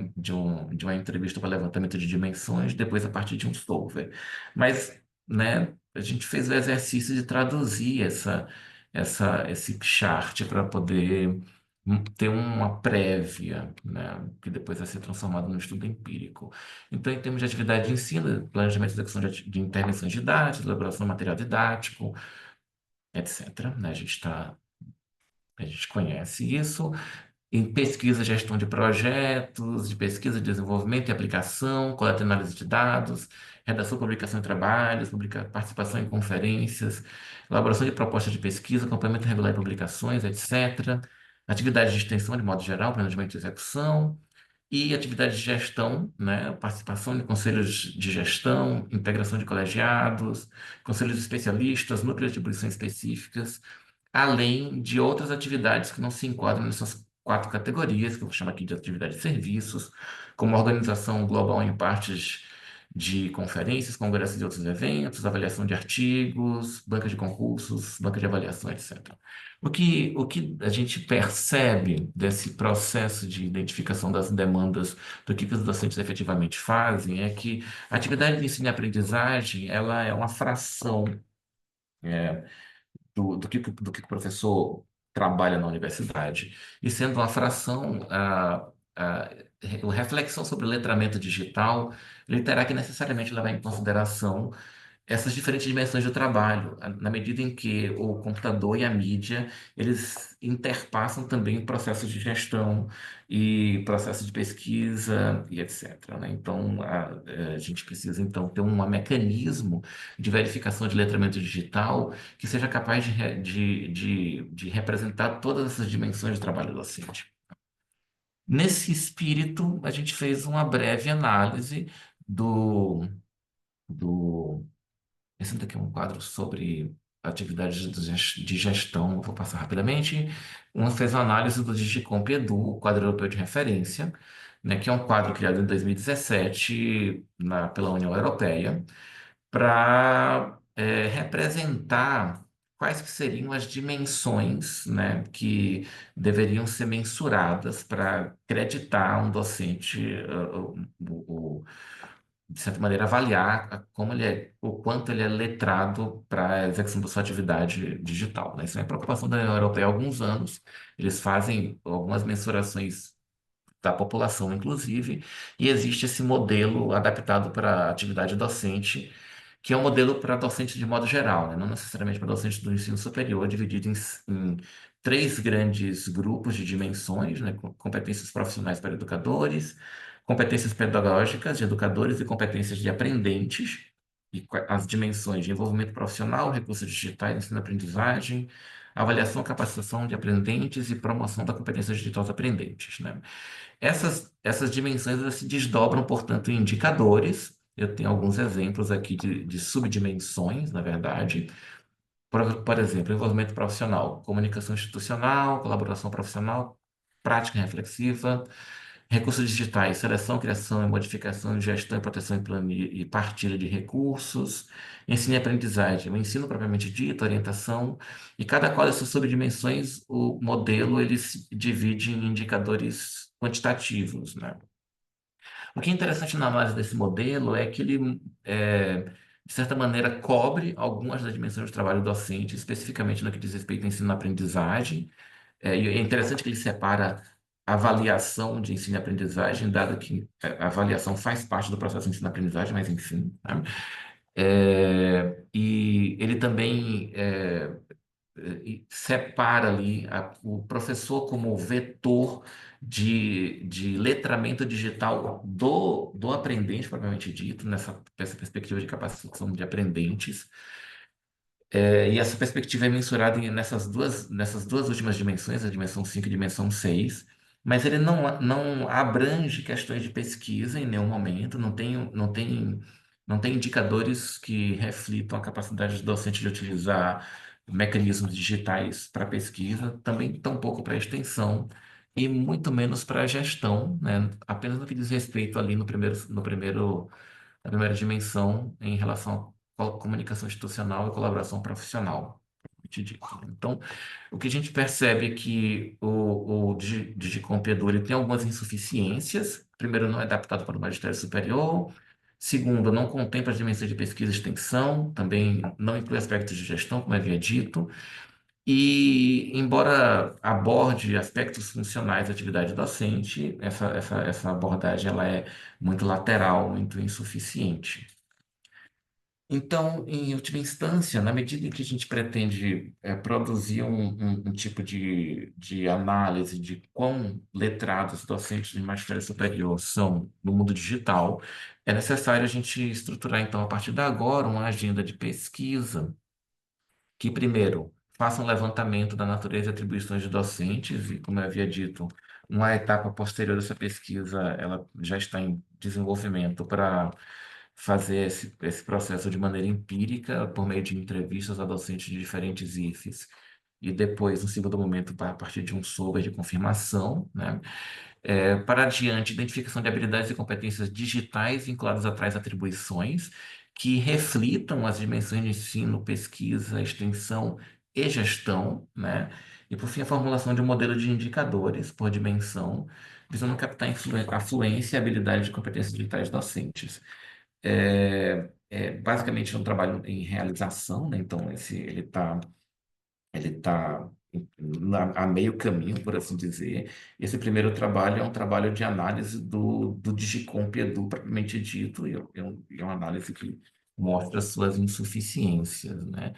entrevista para levantamento de dimensões, depois a partir de um solver. Mas, né, a gente fez o exercício de traduzir esse chart para poder ter uma prévia, né, que depois vai ser transformado num estudo empírico. Então, em termos de atividade de ensino, planejamento e execução de intervenções didáticas, elaboração de material didático, etc., né? A gente conhece isso. Em pesquisa, gestão de projetos, de pesquisa, desenvolvimento e aplicação, coleta e análise de dados, redação, publicação de trabalhos, participação em conferências, elaboração de propostas de pesquisa, acompanhamento regular de publicações, etc. Atividades de extensão, de modo geral, planejamento e execução, e atividades de gestão, né? Participação em conselhos de gestão, integração de colegiados, conselhos de especialistas, núcleos de atribuições específicas, além de outras atividades que não se enquadram nessas quatro categorias, que eu vou chamar aqui de atividade de serviços, como organização global em partes de conferências, congressos e outros eventos, avaliação de artigos, banca de concursos, banca de avaliação, etc. O que a gente percebe desse processo de identificação das demandas do que os docentes efetivamente fazem é que a atividade de ensino e aprendizagem ela é uma fração do que o professor trabalha na universidade. E sendo uma fração, a reflexão sobre o letramento digital, ele terá que necessariamente levar em consideração essas diferentes dimensões do trabalho, na medida em que o computador e a mídia, eles interpassam também processos de gestão e processos de pesquisa e etc., né? Então, a gente precisa, então, ter um mecanismo de verificação de letramento digital que seja capaz de representar todas essas dimensões do trabalho docente. Nesse espírito, a gente fez uma breve análise do esse daqui é um quadro sobre atividades de gestão, vou passar rapidamente. Uma fez uma análise do Digicomp Edu, o quadro europeu de referência, né, que é um quadro criado em 2017 pela União Europeia, para representar quais que seriam as dimensões, né, que deveriam ser mensuradas para acreditar um docente, de certa maneira, avaliar como ele é, o quanto ele é letrado para a execução da sua atividade digital, né? Isso é preocupação da União Europeia há alguns anos. Eles fazem algumas mensurações da população, inclusive, e existe esse modelo adaptado para a atividade docente, que é um modelo para docentes de modo geral, né? Não necessariamente para docentes do ensino superior, dividido em três grandes grupos de dimensões, né? Competências profissionais para educadores, competências pedagógicas de educadores e competências de aprendentes, e as dimensões de envolvimento profissional, recursos digitais, ensino-aprendizagem, avaliação e capacitação de aprendentes e promoção da competência digital dos aprendentes, né? Essas dimensões elas se desdobram, portanto, em indicadores. Eu tenho alguns exemplos aqui de subdimensões, na verdade. Por exemplo, envolvimento profissional, comunicação institucional, colaboração profissional, prática reflexiva, recursos digitais, seleção, criação e modificação, gestão e proteção e partilha de recursos, ensino e aprendizagem, o ensino propriamente dito, orientação, e cada qual dessas subdimensões, o modelo ele se divide em indicadores quantitativos, né? O que é interessante na análise desse modelo é que ele, de certa maneira, cobre algumas das dimensões do trabalho docente, especificamente no que diz respeito ao ensino-aprendizagem. E é interessante que ele separa a avaliação de ensino e aprendizagem, dado que a avaliação faz parte do processo de ensino-aprendizagem, mas enfim, né? E ele também e separa ali o professor como vetor de letramento digital do aprendente, propriamente dito, nessa perspectiva de capacitação de aprendentes. E essa perspectiva é mensurada nessas duas últimas dimensões, a dimensão 5 e a dimensão 6, mas ele não abrange questões de pesquisa em nenhum momento, não tem indicadores que reflitam a capacidade do docente de utilizar mecanismos digitais para pesquisa, também tampouco para extensão, e muito menos para gestão, né? Apenas no que diz respeito ali na primeira dimensão em relação comunicação institucional e colaboração profissional, propriamente dito. Então, o que a gente percebe é que o Digicomp Edu ele tem algumas insuficiências. Primeiro, não é adaptado para o magistério superior. Segundo, não contempla as dimensões de pesquisa e extensão. Também não inclui aspectos de gestão, como havia dito. E, embora aborde aspectos funcionais da atividade docente, essa abordagem ela é muito lateral, muito insuficiente. Então, em última instância, na medida em que a gente pretende produzir um tipo de análise de quão letrados os docentes de magistério superior são no mundo digital, é necessário a gente estruturar, então, a partir de agora, uma agenda de pesquisa que, primeiro, faça um levantamento da natureza e atribuições de docentes, e, como eu havia dito, uma etapa posterior dessa pesquisa, ela já está em desenvolvimento para fazer esse processo de maneira empírica, por meio de entrevistas a docentes de diferentes IFES, e depois, no segundo momento, a partir de um software de confirmação, né? Para adiante, identificação de habilidades e competências digitais vinculadas a tais atribuições, que reflitam as dimensões de ensino, pesquisa, extensão e gestão, né? E, por fim, a formulação de um modelo de indicadores por dimensão, visando captar a fluência e habilidade de competências digitais docentes. Basicamente, é um trabalho em realização, né? Então, ele tá a meio caminho, por assim dizer. Esse primeiro trabalho é um trabalho de análise do Digicomp Edu, propriamente dito, e é uma análise que mostra suas insuficiências, né?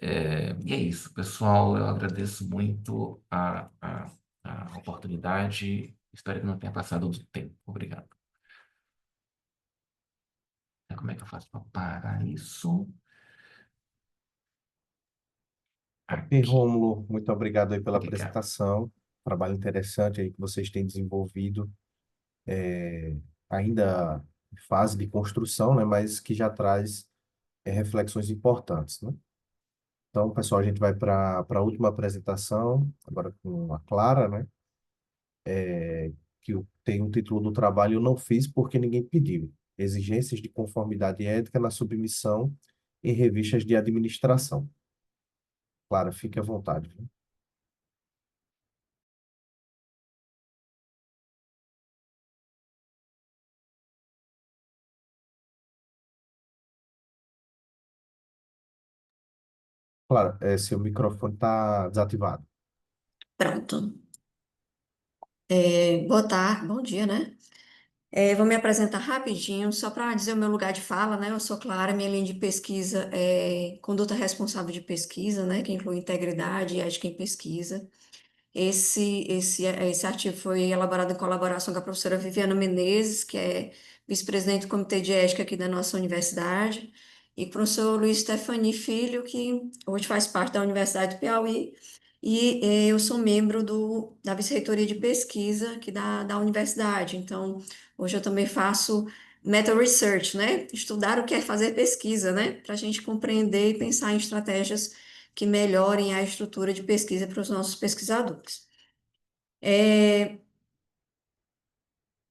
E é isso, pessoal. Eu agradeço muito a oportunidade. Espero que não tenha passado do tempo. Obrigado. Como é que eu faço para parar isso? Ok, Rômulo, muito obrigado aí pela Obrigado. apresentação. Trabalho interessante aí que vocês têm desenvolvido, ainda em fase de construção, né, mas que já traz reflexões importantes, né? Então, pessoal, a gente vai para a última apresentação, agora com a Clara, né? Tem um título do trabalho, eu não fiz porque ninguém pediu. Exigências de conformidade ética na submissão em revistas de administração. Clara, fique à vontade, viu? Clara, seu microfone está desativado. Pronto. Boa tarde, bom dia, né? Vou me apresentar rapidinho, só para dizer o meu lugar de fala, né? Eu sou Clara, minha linha de pesquisa é conduta responsável de pesquisa, né? Que inclui integridade e ética em pesquisa. Esse artigo foi elaborado em colaboração com a professora Viviana Menezes, que é vice-presidente do Comitê de Ética aqui da nossa universidade, e com o professor Luiz Stefani Filho, que hoje faz parte da Universidade do Piauí, e eu sou membro da vice-reitoria de pesquisa aqui da universidade. Então, hoje eu também faço meta-research, né? Estudar o que é fazer pesquisa, né? Para a gente compreender e pensar em estratégias que melhorem a estrutura de pesquisa para os nossos pesquisadores. É,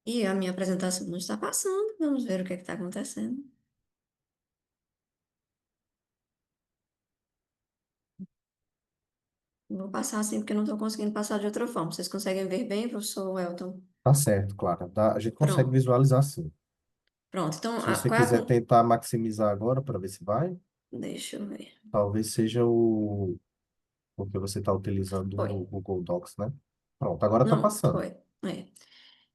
E a minha apresentação não está passando, vamos ver o que está acontecendo. Vou passar assim porque não estou conseguindo passar de outra forma. Vocês conseguem ver bem, professor Elton? Tá certo, Clara. A gente consegue Pronto, visualizar sim. pronto. Então, Se você qual é quiser tentar maximizar agora para ver se vai, Deixa eu ver. talvez seja porque você está utilizando Foi. o Google Docs, né? Pronto, agora está Não, passando. foi.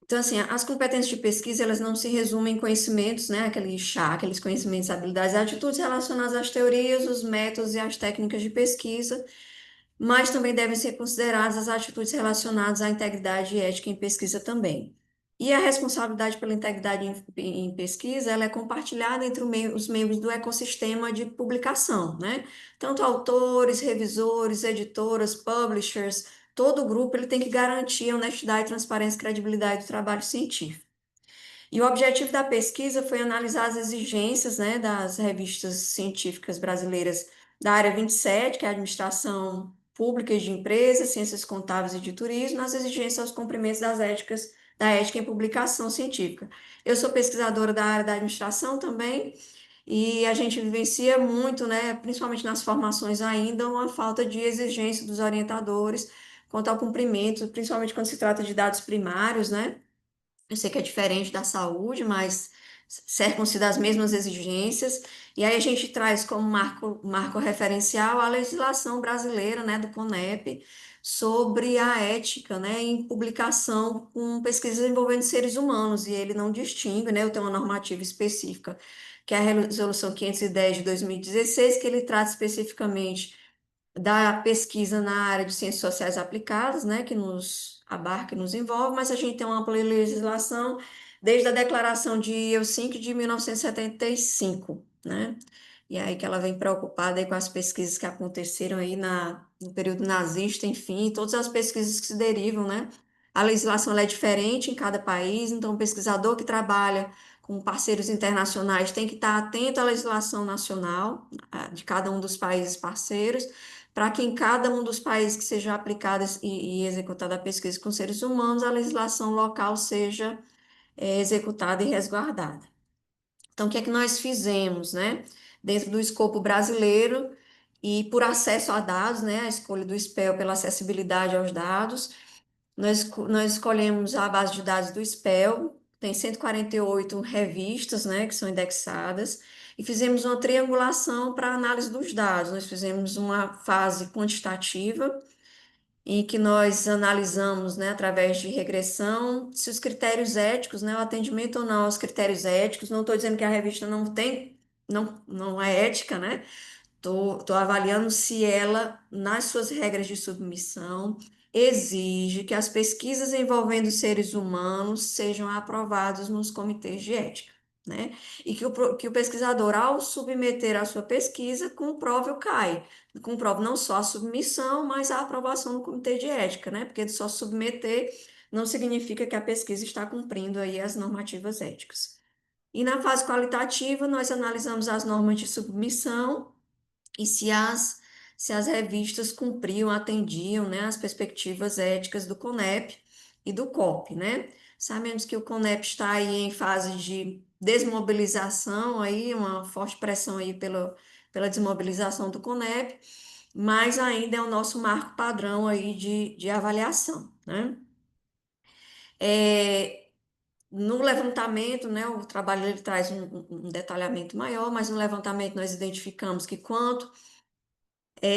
Então, assim, as competências de pesquisa, elas não se resumem em conhecimentos, né? Aquele chá, aqueles conhecimentos, habilidades e atitudes relacionadas às teorias, os métodos e as técnicas de pesquisa, mas também devem ser consideradas as atitudes relacionadas à integridade e ética em pesquisa também. E a responsabilidade pela integridade em pesquisa, ela é compartilhada entre os membros do ecossistema de publicação, né? Tanto autores, revisores, editoras, publishers, todo o grupo ele tem que garantir a honestidade, transparência e credibilidade do trabalho científico. E o objetivo da pesquisa foi analisar as exigências, né, das revistas científicas brasileiras da área 27, que é a administração pública e de empresas, ciências contábeis e de turismo, nas exigências aos cumprimentos da ética em publicação científica. Eu sou pesquisadora da área da administração também, e a gente vivencia muito, né, principalmente nas formações ainda, uma falta de exigência dos orientadores quanto ao cumprimento, principalmente quando se trata de dados primários, né? Eu sei que é diferente da saúde, mas cercam-se das mesmas exigências. E aí a gente traz como marco referencial a legislação brasileira, né, do CONEP, sobre a ética, né, em publicação com pesquisas envolvendo seres humanos. E ele não distingue, né, eu tenho uma normativa específica, que é a Resolução 510 de 2016, que ele trata especificamente da pesquisa na área de ciências sociais aplicadas, né, que nos abarca e nos envolve, mas a gente tem uma ampla legislação desde a Declaração de Helsinki de 1975, né? E aí que ela vem preocupada aí com as pesquisas que aconteceram aí no período nazista, enfim, todas as pesquisas que se derivam, né? A legislação ela é diferente em cada país, então o pesquisador que trabalha com parceiros internacionais tem que estar atento à legislação nacional de cada um dos países parceiros, para que em cada um dos países que seja aplicada e executada a pesquisa com seres humanos, a legislação local seja executada e resguardada. Então, o que é que nós fizemos, né? Dentro do escopo brasileiro e por acesso a dados, né? A escolha do SPEL pela acessibilidade aos dados, nós escolhemos a base de dados do SPEL, tem 148 revistas, né, que são indexadas, e fizemos uma triangulação para análise dos dados. Nós fizemos uma fase quantitativa, em que nós analisamos, né, através de regressão, se os critérios éticos, né, o atendimento ou não aos critérios éticos. Não estou dizendo que a revista não tem, não é ética, né? Estou avaliando se ela, nas suas regras de submissão, exige que as pesquisas envolvendo seres humanos sejam aprovadas nos comitês de ética, né? E que o pesquisador, ao submeter a sua pesquisa, comprove o CAI. Comprove não só a submissão, mas a aprovação no comitê de ética, né? Porque só submeter não significa que a pesquisa está cumprindo aí as normativas éticas. E na fase qualitativa, nós analisamos as normas de submissão e se as revistas cumpriam, atendiam, né, as perspectivas éticas do CONEP e do COP, né? Sabemos que o CONEP está aí em fase de desmobilização, aí, uma forte pressão aí pela desmobilização do CONEP, mas ainda é o nosso marco padrão aí de avaliação, né? É, no levantamento, né, o trabalho ele traz um detalhamento maior, mas no levantamento nós identificamos que quanto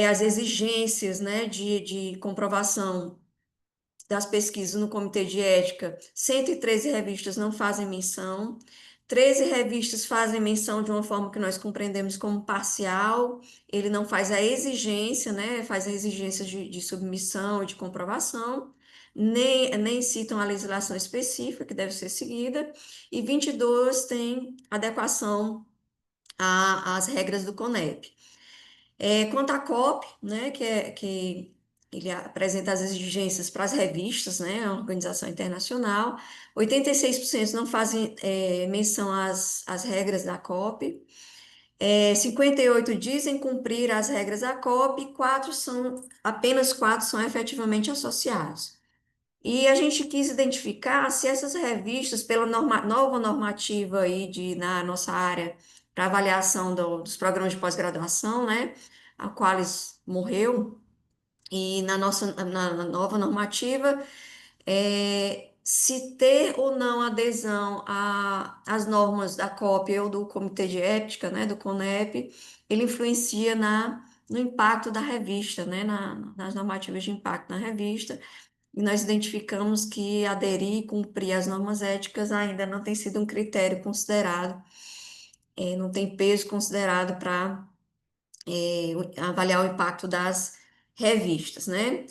as exigências, né, de comprovação das pesquisas no Comitê de Ética, 113 revistas não fazem menção, 13 revistas fazem menção de uma forma que nós compreendemos como parcial, ele não faz a exigência, né, faz a exigência de submissão e de comprovação, nem citam a legislação específica que deve ser seguida, e 22 têm adequação às regras do CONEP. Quanto à COP, né, que ele apresenta as exigências para as revistas, né, a organização internacional, 86% não fazem menção às regras da COP, 58 dizem cumprir as regras da COP e apenas 4 são efetivamente associados. E a gente quis identificar se essas revistas, pela nova normativa aí na nossa área para avaliação dos programas de pós-graduação, né, a quais morreu, e na nova normativa, se ter ou não adesão às normas da COP ou do Comitê de Ética, né, do CONEP, ele influencia no impacto da revista, né, nas normativas de impacto na revista. E nós identificamos que aderir e cumprir as normas éticas ainda não tem sido um critério considerado, não tem peso considerado para avaliar o impacto das revistas, né?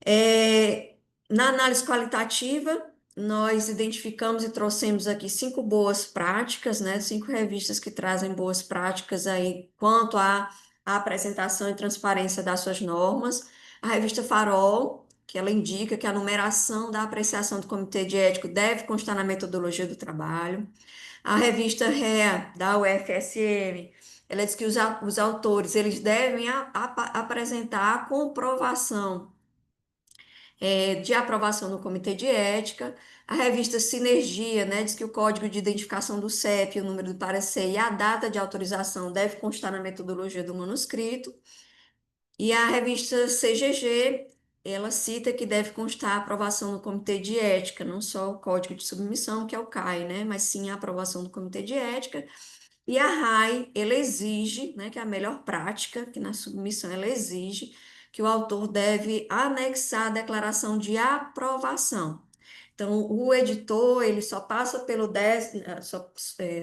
É, Na análise qualitativa, nós identificamos e trouxemos aqui 5 boas práticas, né? 5 revistas que trazem boas práticas aí quanto à apresentação e transparência das suas normas. A revista Farol, que ela indica que a numeração da apreciação do Comitê de Ético deve constar na metodologia do trabalho. A revista REA, da UFSM, ela diz que os autores eles devem apresentar a comprovação de aprovação no Comitê de Ética. A revista Sinergia, né, diz que o código de identificação do CEP, o número do parecer e a data de autorização deve constar na metodologia do manuscrito. E a revista CGG, ela cita que deve constar a aprovação no Comitê de Ética, não só o código de submissão, que é o CAI, né, mas sim a aprovação do Comitê de Ética. E a RAI, ela exige, né, que é a melhor prática, que na submissão ela exige que o autor deve anexar a declaração de aprovação. Então, o editor, ele só passa pelo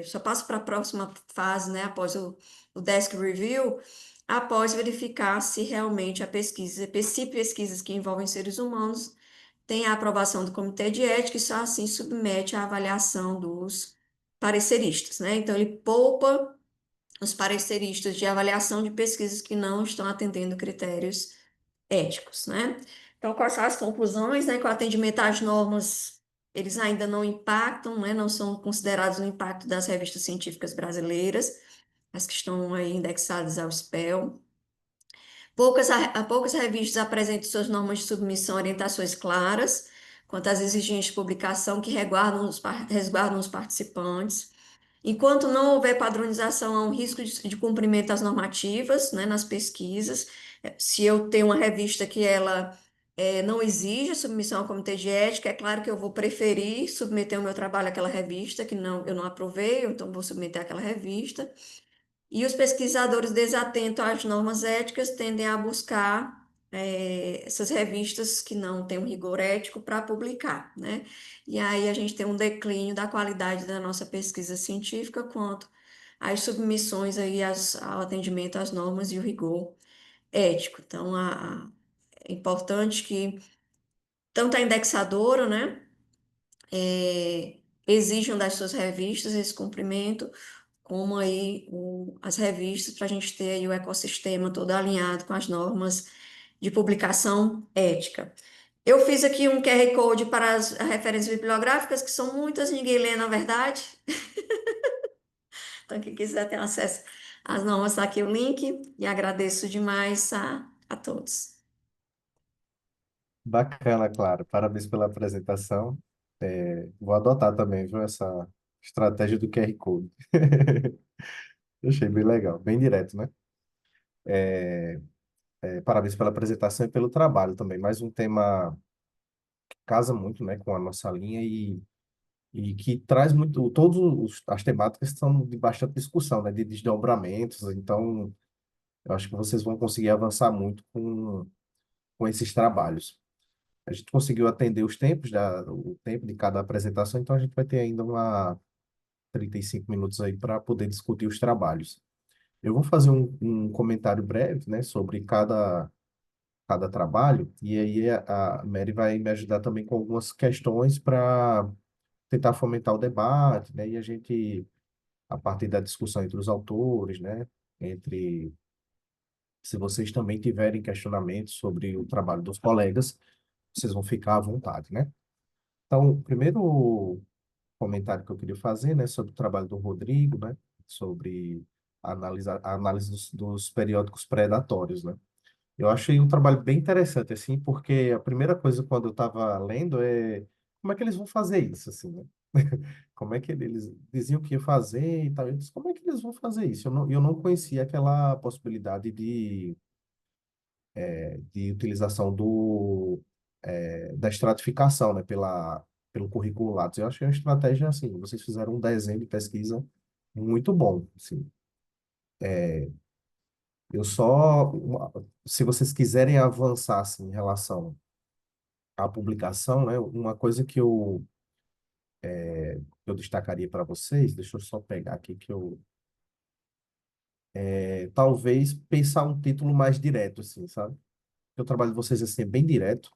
só passa para a próxima fase, né, após o desk review, após verificar se realmente se pesquisas que envolvem seres humanos têm a aprovação do Comitê de Ética e só assim submete à avaliação dos pareceristas, né? Então, ele poupa os pareceristas de avaliação de pesquisas que não estão atendendo critérios éticos, né? Então, quais são as conclusões, né? Que o atendimento às normas, eles ainda não impactam, né? Não são considerados o impacto das revistas científicas brasileiras, as que estão aí indexadas ao SPEL. Poucas revistas apresentam suas normas de submissão orientações claras quanto às exigências de publicação que resguardam os participantes. Enquanto não houver padronização, há um risco de cumprimento das normativas, né, nas pesquisas. Se eu tenho uma revista que ela não exige a submissão ao comitê de ética, é claro que eu vou preferir submeter o meu trabalho àquela revista, que eu não aprovei, então vou submeter àquela revista. E os pesquisadores desatentos às normas éticas tendem a buscar essas revistas que não têm um rigor ético para publicar, né? E aí a gente tem um declínio da qualidade da nossa pesquisa científica quanto às submissões aí ao atendimento às normas e o rigor ético. Então, é importante que tanto a indexadora, né, exijam das suas revistas esse cumprimento, como aí as revistas, para a gente ter aí o ecossistema todo alinhado com as normas de publicação ética. Eu fiz aqui um QR Code para as referências bibliográficas, que são muitas, ninguém lê, na verdade. Então, quem quiser ter acesso Não, está aqui o link e agradeço demais a todos. Bacana, claro. Parabéns pela apresentação. Vou adotar também, viu, essa estratégia do QR Code. Achei bem legal, bem direto, né? Parabéns pela apresentação e pelo trabalho também. Mais um tema que casa muito, né, com a nossa linha e que traz muito, as temáticas são de bastante discussão, né, de desdobramentos. Então, eu acho que vocês vão conseguir avançar muito com esses trabalhos. A gente conseguiu atender o tempo de cada apresentação, então a gente vai ter ainda 35 minutos aí para poder discutir os trabalhos. Eu vou fazer um comentário breve, né, sobre cada trabalho, e aí a Mary vai me ajudar também com algumas questões para tentar fomentar o debate, né, e a gente, a partir da discussão entre os autores, né, se vocês também tiverem questionamentos sobre o trabalho dos colegas, vocês vão ficar à vontade, né? Então, o primeiro comentário que eu queria fazer, né, sobre o trabalho do Rodrigo, né, sobre a análise dos periódicos predatórios, né? Eu achei um trabalho bem interessante, assim, porque a primeira coisa quando eu estava lendo é como é que eles vão fazer isso, assim, né? Como é que eles diziam que ia fazer e tal. Eu disse, como é que eles vão fazer isso? Eu não conhecia aquela possibilidade de utilização da estratificação, né, pelo currículo Lattes. Eu achei uma estratégia, assim, vocês fizeram um desenho de pesquisa muito bom, assim. Se vocês quiserem avançar, assim, em relação à publicação, né, uma coisa que eu destacaria para vocês, deixa eu só pegar aqui talvez pensar um título mais direto, assim, sabe? O trabalho de vocês, assim, é bem direto.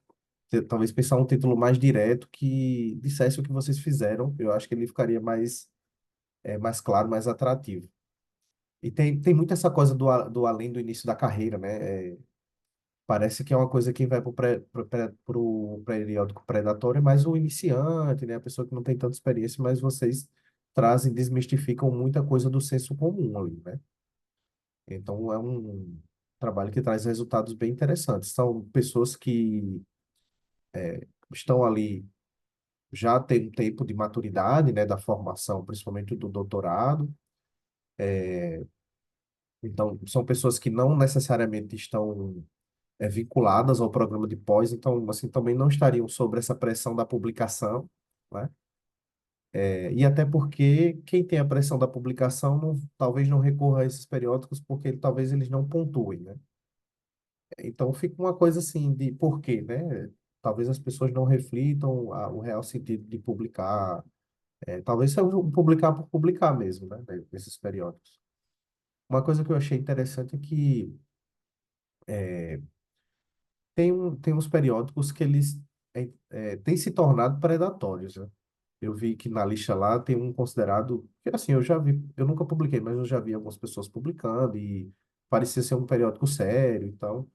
Talvez pensar um título mais direto que dissesse o que vocês fizeram. Eu acho que ele ficaria mais claro, mais atrativo. E tem muito essa coisa do além do início da carreira, né? Parece que é uma coisa que vai para o periódico predatório, mas o iniciante, né? A pessoa que não tem tanta experiência, mas vocês trazem, desmistificam muita coisa do senso comum ali, né? Então, é um trabalho que traz resultados bem interessantes. São pessoas que estão ali já tem um tempo de maturidade, né, da formação, principalmente do doutorado. Então, são pessoas que não necessariamente estão vinculadas ao programa de pós, então, assim, também não estariam sob essa pressão da publicação, né? E até porque quem tem a pressão da publicação talvez não recorra a esses periódicos porque talvez eles não pontuem, né? Então, fica uma coisa assim de por quê, né? Talvez as pessoas não reflitam o real sentido de publicar. Talvez seja um publicar por publicar mesmo, né? Nesses periódicos. Uma coisa que eu achei interessante é que tem uns periódicos que eles têm se tornado predatórios, né? Eu vi que na lista lá tem um considerado, que assim, eu já vi, eu nunca publiquei, mas eu já vi algumas pessoas publicando e parecia ser um periódico sério, então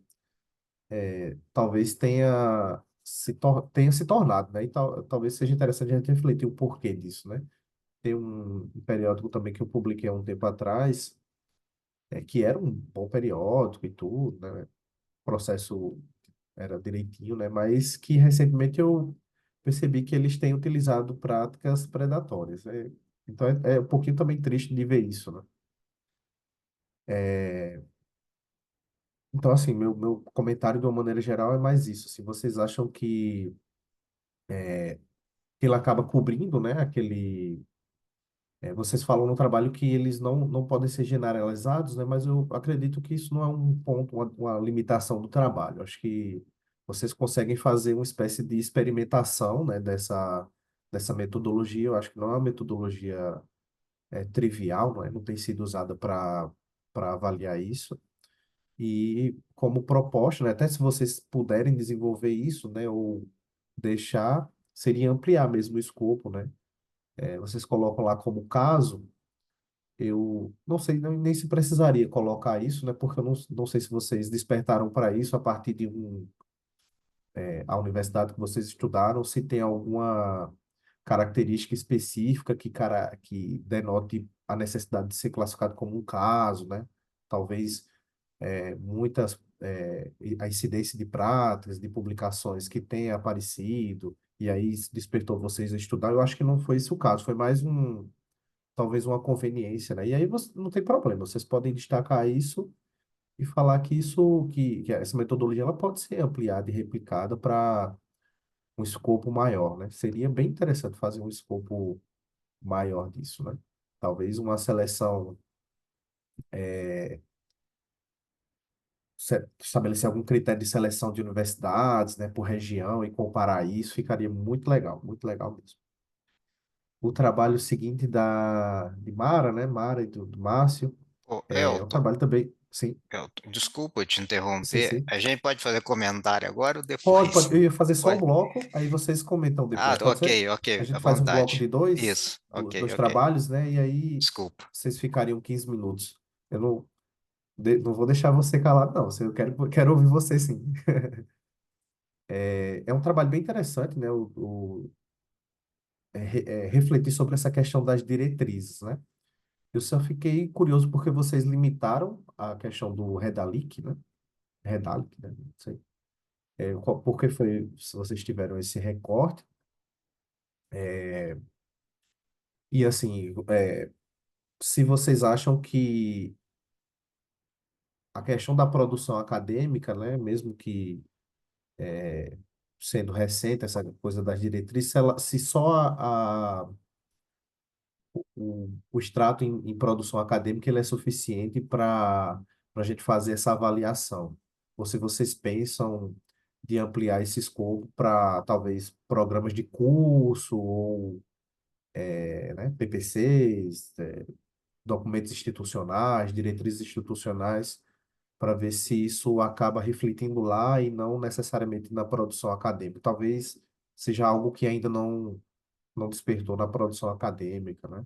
talvez tenha se tornado, né? E talvez seja interessante a gente refletir o porquê disso, né? Tem um periódico também que eu publiquei há um tempo atrás, que era um bom periódico e tudo, né? O processo era direitinho, né? Mas que recentemente eu percebi que eles têm utilizado práticas predatórias, né? Então é um pouquinho também triste de ver isso, né? Então, assim, meu comentário de uma maneira geral é mais isso. Se vocês acham que ele acaba cobrindo, né, vocês falam no trabalho que eles não podem ser generalizados, né? Mas eu acredito que isso não é um ponto, uma limitação do trabalho. Acho que vocês conseguem fazer uma espécie de experimentação, né? Dessa metodologia. Eu acho que não é uma metodologia trivial, não é? Não tem sido usada para avaliar isso. E como proposta, né? Até se vocês puderem desenvolver isso, né? Ou deixar, seria ampliar mesmo o escopo, né? Vocês colocam lá como caso. Eu não sei nem se precisaria colocar isso, né? Porque eu não sei se vocês despertaram para isso a partir de a universidade que vocês estudaram, se tem característica específica que denote a necessidade de ser classificado como um caso, né? Talvez a incidência de práticas, de publicações que tenha aparecido, e aí isso despertou vocês a estudar. Eu acho que não foi esse o caso, foi mais talvez uma conveniência, né? E aí não tem problema, vocês podem destacar isso e falar que essa metodologia ela pode ser ampliada e replicada para um escopo maior, né? Seria bem interessante fazer um escopo maior disso, né? Talvez uma seleção, estabelecer algum critério de seleção de universidades, né, por região e comparar isso, ficaria muito legal mesmo. O trabalho seguinte de Mara, né, Mara e do Márcio, Ô, é um trabalho também, sim, Desculpa te sim, interromper. sim. A gente pode fazer comentário agora ou Pode, depois? eu ia fazer só um Pode? bloco, aí vocês comentam Ah, depois, pode ser? ok, A ok, à gente faz um bloco vontade. de dois, Isso, ok, dois ok. trabalhos, né, e aí Desculpa. vocês ficariam 15 minutos. Eu não vou deixar você calado, não. Eu quero ouvir você, sim. É um trabalho bem interessante, né? Refletir sobre essa questão das diretrizes, né? Eu só fiquei curioso porque vocês limitaram a questão do Redalic, né? Redalic, né? Não sei. Por que foi, se vocês tiveram esse recorte? E assim, se vocês acham que a questão da produção acadêmica, né? Mesmo que sendo recente essa coisa das diretrizes, se só o extrato em produção acadêmica ele é suficiente para a gente fazer essa avaliação. Ou se vocês pensam de ampliar esse escopo para talvez programas de curso ou né, PPCs, documentos institucionais, diretrizes institucionais, para ver se isso acaba refletindo lá e não necessariamente na produção acadêmica. Talvez seja algo que ainda não despertou na produção acadêmica, né?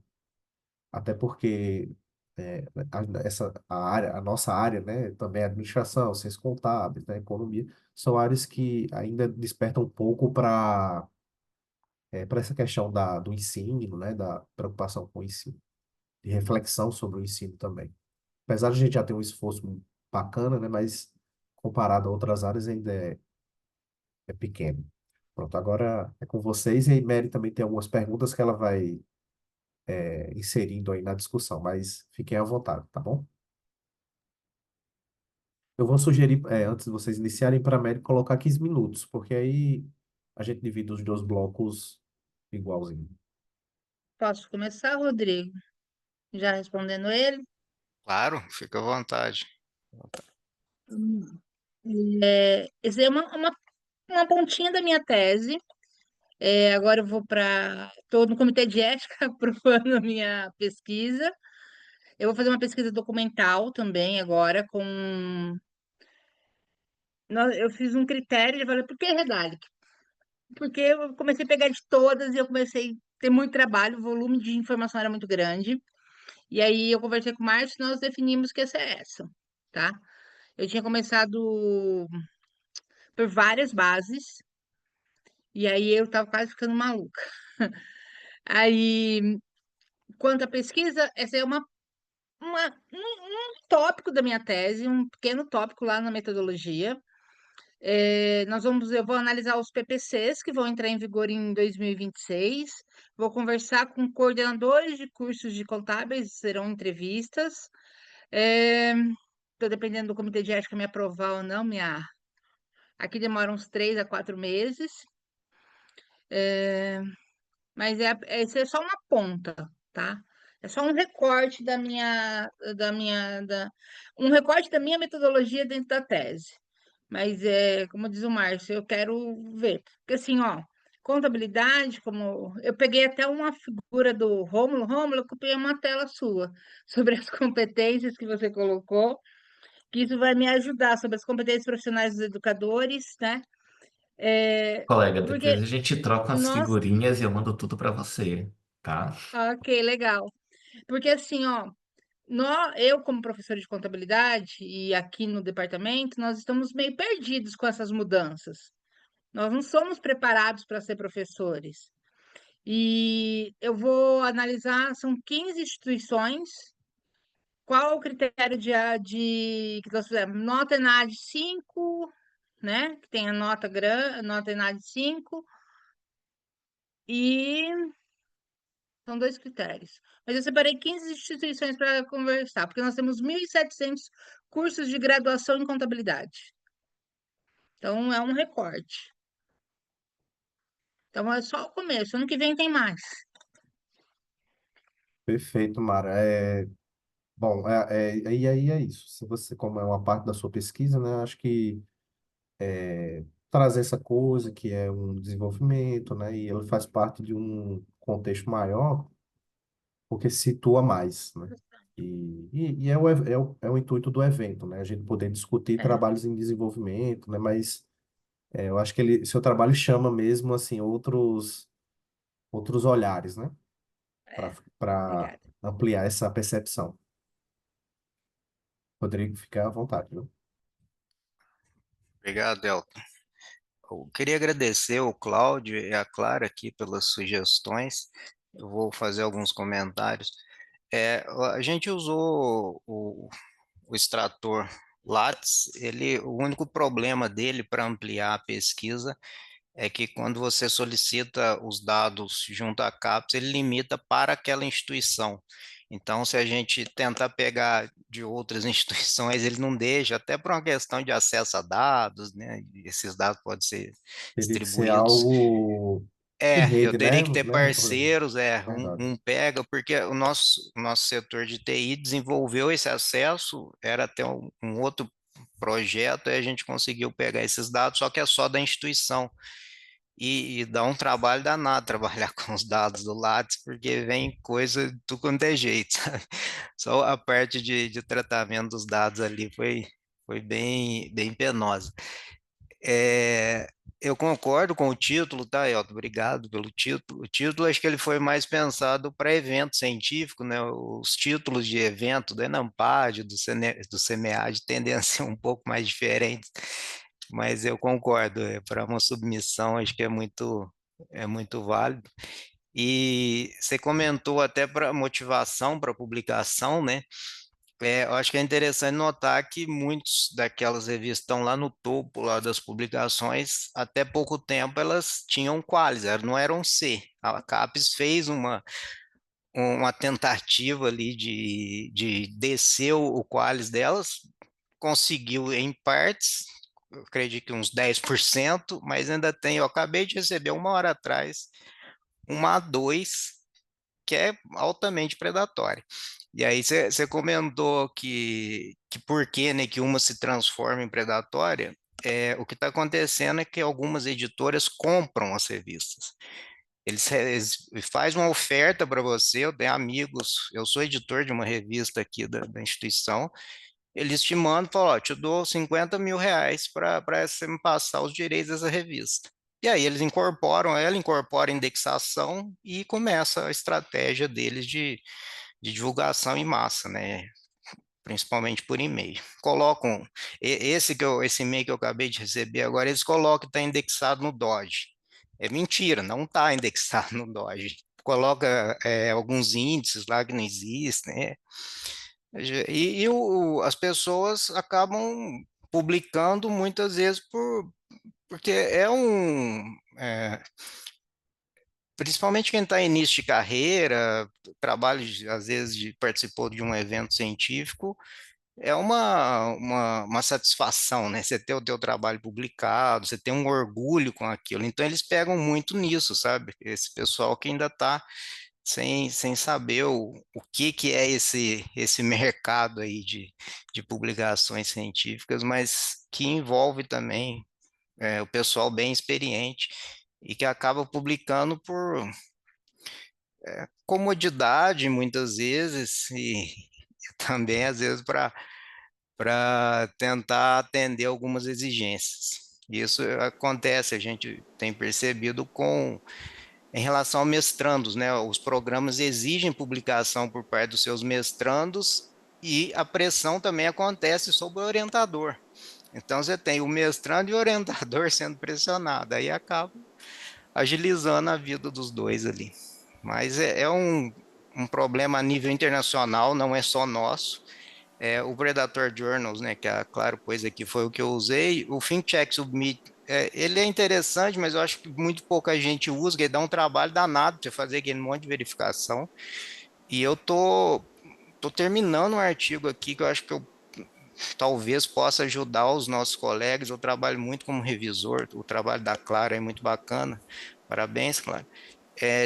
Até porque a nossa área, né, também é administração, ciências contábeis, né, economia, são áreas que ainda despertam um pouco para essa questão do ensino, né, da preocupação com o ensino, de reflexão sobre o ensino também. Apesar de a gente já ter um esforço bacana, né, mas comparado a outras áreas ainda é pequeno. Pronto, agora é com vocês e aí Mary também tem algumas perguntas que ela vai inserindo aí na discussão, mas fiquem à vontade, tá bom? Eu vou sugerir, antes de vocês iniciarem, para a Mary colocar 15 minutos, porque aí a gente divide os dois blocos igualzinho. Posso começar, Rodrigo? Já respondendo ele? Claro, fica à vontade. Hum. Essa é uma pontinha da minha tese. Agora eu vou para. Estou no comitê de ética aprovando a minha pesquisa. Eu vou fazer uma pesquisa documental também agora com. Eu fiz um critério, eu falei, por que Redalic? Porque eu comecei a pegar de todas e eu comecei a ter muito trabalho, o volume de informação era muito grande. E aí eu conversei com o Márcio e nós definimos que essa é essa, tá? Eu tinha começado por várias bases, e aí eu tava quase ficando maluca. Aí, quanto à pesquisa, essa é um tópico da minha tese, um pequeno tópico lá na metodologia. Eu vou analisar os PPCs que vão entrar em vigor em 2026. Vou conversar com coordenadores de cursos de contábeis, serão entrevistas. Estou dependendo do comitê de ética me aprovar ou não, aqui demora uns 3 a 4 meses. Mas essa é só uma ponta, tá? É só um recorte um recorte da minha metodologia dentro da tese. Mas como diz o Márcio, eu quero ver. Porque assim, ó, contabilidade, como eu peguei até uma figura do Rômulo. Rômulo, eu copiei uma tela sua sobre as competências que você colocou, que isso vai me ajudar sobre as competências profissionais dos educadores, né? Colega, depois Porque a gente troca umas nós, figurinhas e eu mando tudo para você, tá? ok, legal. Porque assim, ó, eu como professora de contabilidade e aqui no departamento, nós estamos meio perdidos com essas mudanças. Nós não somos preparados para ser professores. E eu vou analisar, são 15 instituições. Qual o critério que nós fizemos? Nota ENAD 5, né? Que tem a nota ENAD 5, e são dois critérios. Mas eu separei 15 instituições para conversar, porque nós temos 1.700 cursos de graduação em contabilidade. Então, é um recorte. Então, é só o começo. Ano que vem tem mais. Perfeito, Mara. Bom, e aí é isso. Se você, como é uma parte da sua pesquisa, né, acho que trazer essa coisa que é um desenvolvimento, né, e ele faz parte de um contexto maior, porque situa mais, né? E é o intuito do evento, né? A gente poder discutir É, trabalhos em desenvolvimento, né? Mas eu acho que seu trabalho chama mesmo, assim, outros olhares, né? Para obrigada. ampliar essa percepção. Rodrigo, fica à vontade, viu? Obrigado, Elton. Eu queria agradecer o Cláudio e a Clara aqui pelas sugestões. Eu vou fazer alguns comentários. A gente usou o extrator Lattes. O único problema dele para ampliar a pesquisa é que quando você solicita os dados junto à CAPES, ele limita para aquela instituição. Então, se a gente tentar pegar de outras instituições, ele não deixa, até por uma questão de acesso a dados, né? Esses dados podem ser Teria que ser distribuídos. algo em Eu rede, teria né? que ter Né? parceiros, Verdade. um pega, porque o nosso setor de TI desenvolveu esse acesso, era até um outro projeto, e a gente conseguiu pegar esses dados, só que é só da instituição. E dá um trabalho danado trabalhar com os dados do Lattes, porque vem coisa de tudo quanto é jeito, sabe? Só a parte de tratamento dos dados ali foi bem penosa. É, eu concordo com o título, tá, Elton? Obrigado pelo título. O título, acho que ele foi mais pensado para evento científico, né? Os títulos de evento do Enampad, do CMEAD, tendem a ser um pouco mais diferentes, mas eu concordo, para uma submissão, acho que é muito válido. E você comentou até para motivação para publicação, né? Eu acho que é interessante notar que muitos daquelas revistas estão lá no topo lá das publicações, até pouco tempo elas tinham qualis, não eram C. A CAPES fez uma tentativa ali de descer o qualis delas, conseguiu em partes, eu acredito que uns 10%, mas ainda tem, eu acabei de receber uma hora atrás, uma A2, que é altamente predatória. E aí você comentou que por que, né, que uma se transforma em predatória, o que está acontecendo é que algumas editoras compram as revistas. Eles fazem uma oferta para você, eu tenho amigos, eu sou editor de uma revista aqui da instituição, eles te mandam e falam, ó, te dou 50 mil reais para você me passar os direitos dessa revista. E aí eles incorporam ela, incorporam a indexação e começa a estratégia deles de divulgação em massa, né? Principalmente por e-mail. Colocam, esse e-mail que eu acabei de receber agora, eles colocam que está indexado no Dodge. É mentira, não está indexado no Dodge. Coloca alguns índices lá que não existem, né? As pessoas acabam publicando muitas vezes porque principalmente quem está em início de carreira, trabalho, às vezes, participou de um evento científico, é uma satisfação, né? Você ter o teu trabalho publicado, você ter um orgulho com aquilo. Então, eles pegam muito nisso, sabe? Esse pessoal que ainda está sem saber o que é esse mercado aí de publicações científicas, mas que envolve também o pessoal bem experiente e que acaba publicando por comodidade, muitas vezes, e também, às vezes, para tentar atender algumas exigências. Isso acontece, a gente tem percebido em relação a mestrandos, né? Os programas exigem publicação por parte dos seus mestrandos e a pressão também acontece sobre o orientador. Então, você tem o mestrando e o orientador sendo pressionado, aí acaba agilizando a vida dos dois ali. Mas é um problema a nível internacional, não é só nosso. O Predator Journals, né, que a Claro Pôs aqui foi o que eu usei. O ThinkCheck Submit, ele é interessante, mas eu acho que muito pouca gente usa, que ele dá um trabalho danado para você fazer aquele monte de verificação. E eu tô terminando um artigo aqui que eu acho que eu talvez possa ajudar os nossos colegas. Eu trabalho muito como revisor, o trabalho da Claro é muito bacana. Parabéns, Claro.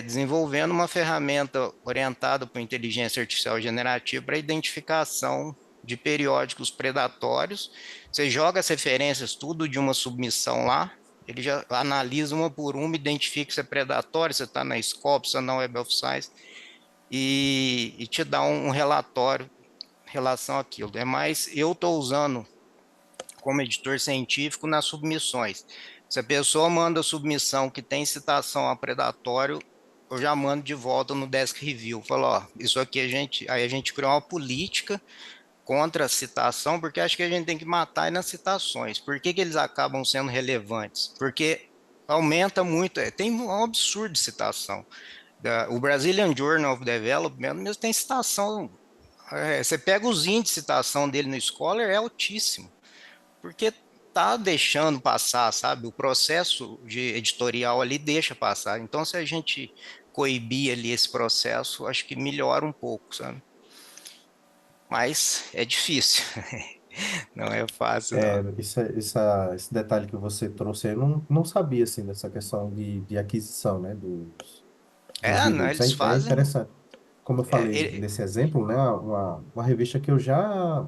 Desenvolvendo uma ferramenta orientada por inteligência artificial generativa para identificação de periódicos predatórios. Você joga as referências tudo de uma submissão lá, ele já analisa uma por uma, identifica se é predatório, se está na Scopus, se na Web of Science, e te dá um relatório em relação àquilo. É mais, eu estou usando como editor científico nas submissões. Se a pessoa manda submissão que tem citação a predatório, eu já mando de volta no desk review. Falo, ó, isso aqui aí a gente criou uma política contra a citação, porque acho que a gente tem que matar nas citações. Por que que eles acabam sendo relevantes? Porque aumenta muito, tem um absurdo de citação. O Brazilian Journal of Development mesmo tem citação. Você pega os índices de citação dele no Scholar, é altíssimo porque tá deixando passar, sabe? O processo de editorial ali deixa passar. Então, se a gente coibir ali esse processo, acho que melhora um pouco, sabe? Mas é difícil, não é fácil, não. Esse detalhe que você trouxe, eu não sabia, assim, dessa questão de aquisição, né, dos Não, readouts. eles É fazem. interessante. Como eu é, falei ele- nesse exemplo, né, uma revista que eu já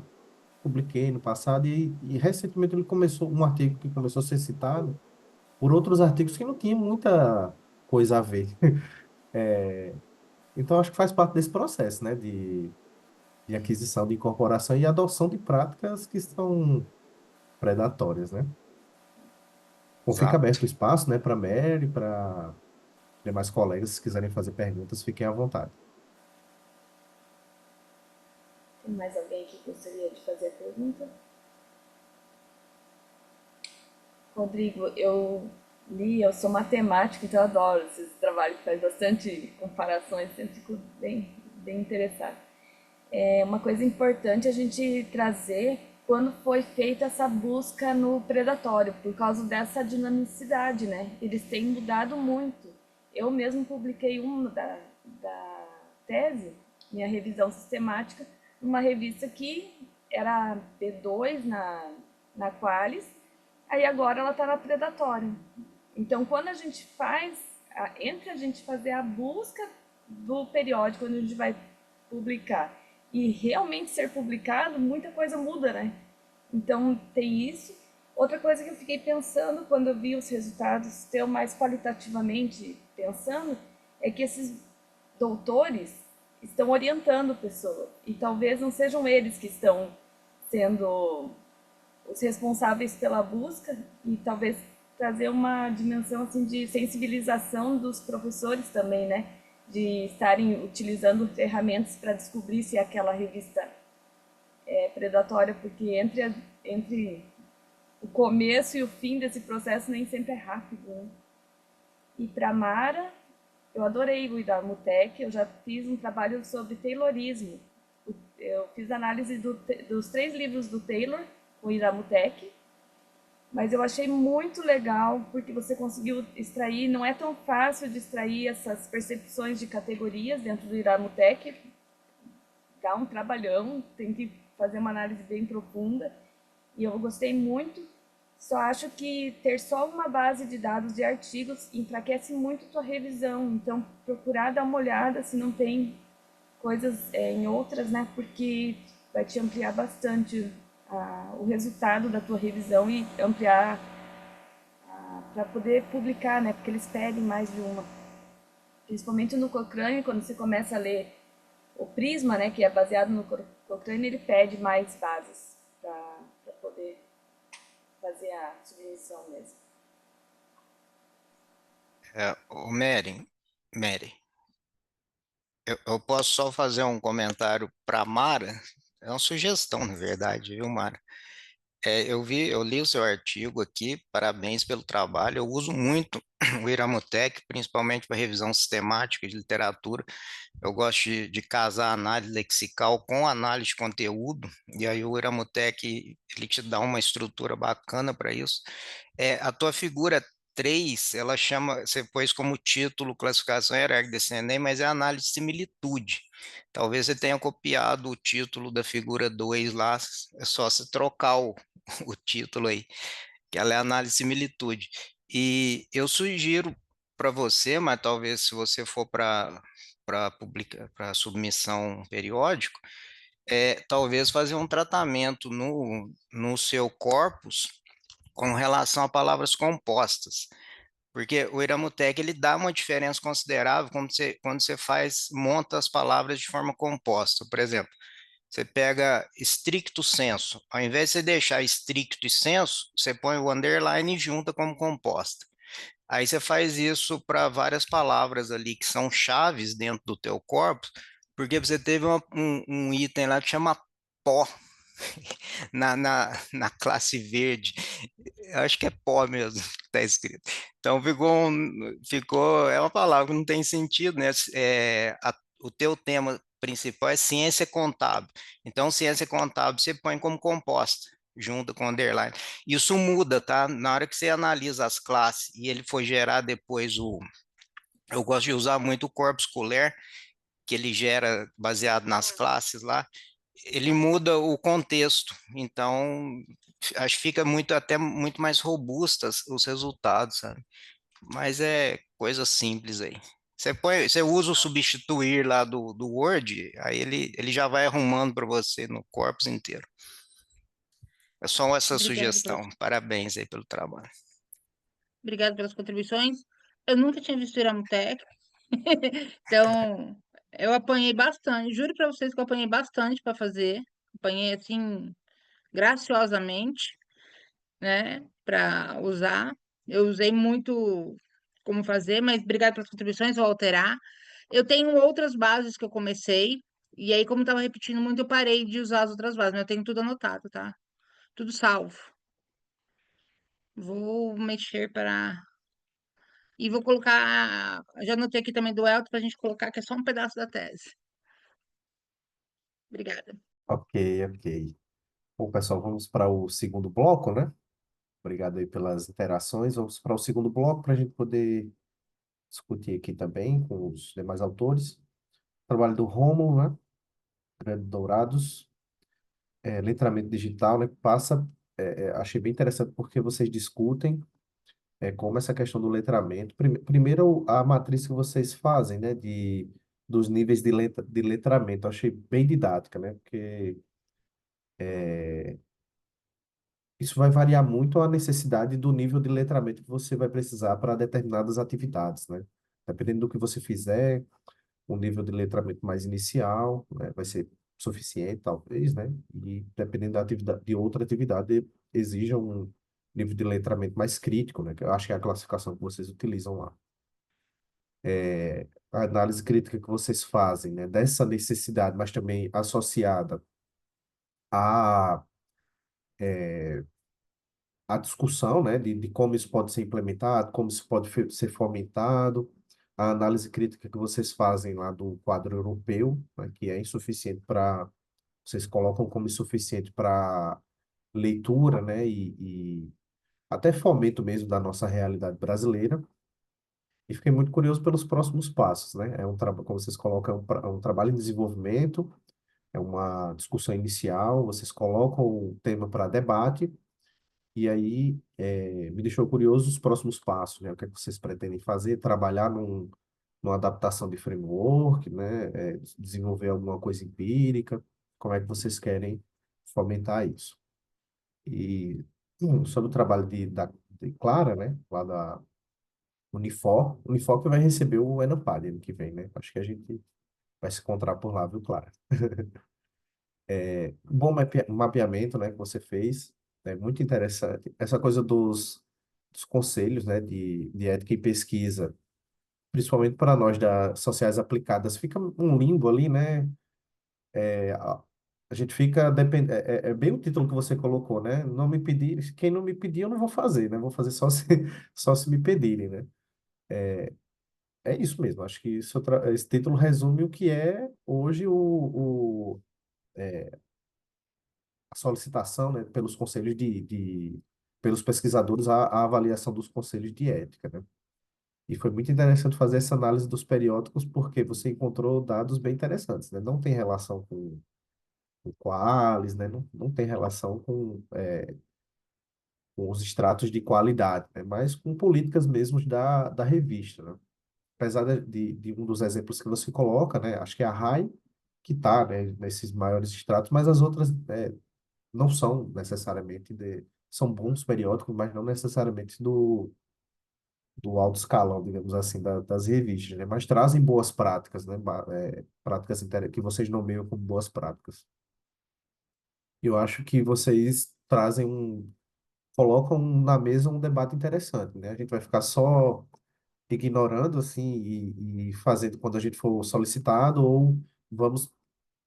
publiquei no passado e recentemente ele começou, um artigo que começou a ser citado por outros artigos que não tinham muita coisa a ver. Então, acho que faz parte desse processo, né, de aquisição, de incorporação e adoção de práticas que são predatórias, né? Bom, fica Exato. aberto o espaço, né, para Mary, para demais colegas, se quiserem fazer perguntas, fiquem à vontade. Tem mais alguém que gostaria de fazer a pergunta? Rodrigo, eu sou matemática, então eu adoro esse trabalho que faz bastante comparações, sempre fico bem interessada. É uma coisa importante a gente trazer quando foi feita essa busca no predatório, por causa dessa dinamicidade, né? Eles têm mudado muito. Eu mesmo publiquei uma da tese, minha revisão sistemática, numa revista que era B2 na Qualis, aí agora ela está na Predatório. Então, quando a gente entre a gente fazer a busca do periódico onde a gente vai publicar e realmente ser publicado, muita coisa muda, né? Então, tem isso. Outra coisa que eu fiquei pensando quando eu vi os resultados, eu mais qualitativamente pensando, é que esses doutores estão orientando pessoas e talvez não sejam eles que estão sendo os responsáveis pela busca e talvez trazer uma dimensão assim de sensibilização dos professores também, né? De estarem utilizando ferramentas para descobrir se aquela revista é predatória, porque entre o começo e o fim desse processo nem sempre é rápido, né? E para Mara, eu adorei o Idamutec, eu já fiz um trabalho sobre Taylorismo. Eu fiz análise dos 3 livros do Taylor, com o Idamutec, mas eu achei muito legal porque você conseguiu extrair, não é tão fácil de extrair essas percepções de categorias dentro do Iramutec, dá um trabalhão, tem que fazer uma análise bem profunda, e eu gostei muito. Só acho que ter só uma base de dados de artigos enfraquece muito tua revisão, então procurar dar uma olhada se não tem coisas em outras, né? Porque vai te ampliar bastante o resultado da tua revisão e ampliar para poder publicar, né? Porque eles pedem mais de uma. Principalmente no Cochrane, quando você começa a ler o Prisma, né? Que é baseado no Cochrane, ele pede mais bases para poder fazer a submissão mesmo. Mary, eu posso só fazer um comentário para Mara? É uma sugestão, na verdade, viu, Mara? Eu li o seu artigo aqui, parabéns pelo trabalho. Eu uso muito o Iramutec, principalmente para revisão sistemática de literatura. Eu gosto de casar análise lexical com análise de conteúdo, e aí o Iramutec ele te dá uma estrutura bacana para isso. A tua figura 3, ela chama, você pôs como título classificação hierárquica desse Enem, mas é análise de similitude. Talvez você tenha copiado o título da figura 2 lá, é só se trocar o título aí, que ela é análise de similitude. E eu sugiro para você, mas talvez se você for para submissão periódico, talvez fazer um tratamento no seu corpus com relação a palavras compostas. Porque o Iramutec ele dá uma diferença considerável quando você monta as palavras de forma composta. Por exemplo, você pega stricto sensu, ao invés de você deixar stricto e sensu, você põe o underline e junta como composta. Aí você faz isso para várias palavras ali que são chaves dentro do teu corpo, porque você teve um item lá que chama pó na classe verde. Eu acho que é pó mesmo que está escrito. Então é uma palavra que não tem sentido, né? O teu tema principal é ciência contábil. Então, ciência contábil você põe como composta, junto com underline. Isso muda, tá? Na hora que você analisa as classes e ele for gerar depois eu gosto de usar muito o corpuscular, que ele gera baseado nas classes lá, ele muda o contexto, então acho que fica até muito mais robustas os resultados, sabe? Mas é coisa simples aí. Você usa o substituir lá do Word, aí ele já vai arrumando para você no corpus inteiro. É só essa Obrigada sugestão. Parabéns aí pelo trabalho. obrigada pelas contribuições. Eu nunca tinha visto Iramutec, então eu apanhei bastante. Juro para vocês que eu apanhei bastante para fazer. Apanhei assim, graciosamente, né, para usar. Eu usei muito como fazer, mas obrigada pelas contribuições, vou alterar. Eu tenho outras bases que eu comecei, e aí, como estava repetindo muito, eu parei de usar as outras bases, mas eu tenho tudo anotado, tá? Tudo salvo. Vou mexer para. E vou colocar. Já anotei aqui também do Elton para a gente colocar, que é só um pedaço da tese. Obrigada. Ok, ok. Bom, pessoal, vamos para o segundo bloco, né? Obrigado aí pelas interações. Vamos para o segundo bloco para a gente poder discutir aqui também com os demais autores. Trabalho do Rômulo, né? Grande Dourados, letramento digital, né? Achei bem interessante porque vocês discutem como essa questão do letramento. Primeiro, a matriz que vocês fazem, né? Dos níveis de letramento. Achei bem didática, né? Porque isso vai variar muito a necessidade do nível de letramento que você vai precisar para determinadas atividades, né? Dependendo do que você fizer, um nível de letramento mais inicial, né, vai ser suficiente, talvez, né? E dependendo da atividade, de outra atividade, exija um nível de letramento mais crítico, né? Que eu acho que é a classificação que vocês utilizam lá. A análise crítica que vocês fazem, né? Dessa necessidade, mas também associada à a discussão, né, de como isso pode ser implementado, como isso pode ser fomentado, a análise crítica que vocês fazem lá do quadro europeu, né, que é insuficiente vocês colocam como insuficiente para leitura, né, e até fomento mesmo da nossa realidade brasileira. E fiquei muito curioso pelos próximos passos, né? Como vocês colocam, é um trabalho em desenvolvimento, é uma discussão inicial, vocês colocam o tema para debate. E aí, me deixou curioso os próximos passos, né? O que é que vocês pretendem fazer? Trabalhar numa adaptação de framework, né? Desenvolver alguma coisa empírica? Como é que vocês querem fomentar isso? E sobre o trabalho de Clara, né? Lá da Unifor que vai receber o Enampad ano que vem, né? Acho que a gente vai se encontrar por lá, viu, Clara? Bom mapeamento, né, que você fez, é muito interessante. Essa coisa dos conselhos, né, de ética e pesquisa, principalmente para nós das sociais aplicadas, fica um limbo ali, né? a gente fica dependendo. É bem o título que você colocou, né? Não me pedir, quem não me pedir, eu não vou fazer, né? Vou fazer só se, só se me pedirem, né? É isso mesmo. Acho que esse título resume o que é hoje a solicitação, né, pelos conselhos pelos pesquisadores, a avaliação dos conselhos de ética, né? E foi muito interessante fazer essa análise dos periódicos, porque você encontrou dados bem interessantes, né? Não tem relação com Qualis, né? Não tem relação com os extratos de qualidade, né? Mas com políticas mesmo da revista, né? Apesar de um dos exemplos que você coloca, né? Acho que é a RAI que está, né, nesses maiores extratos, mas as outras não são necessariamente são bons periódicos, mas não necessariamente do alto escalão, digamos assim, das revistas, né? Mas trazem boas práticas, né? Práticas que vocês nomeiam como boas práticas. Eu acho que vocês colocam na mesa um debate interessante, né? A gente vai ficar só ignorando, assim, e fazendo quando a gente for solicitado, ou vamos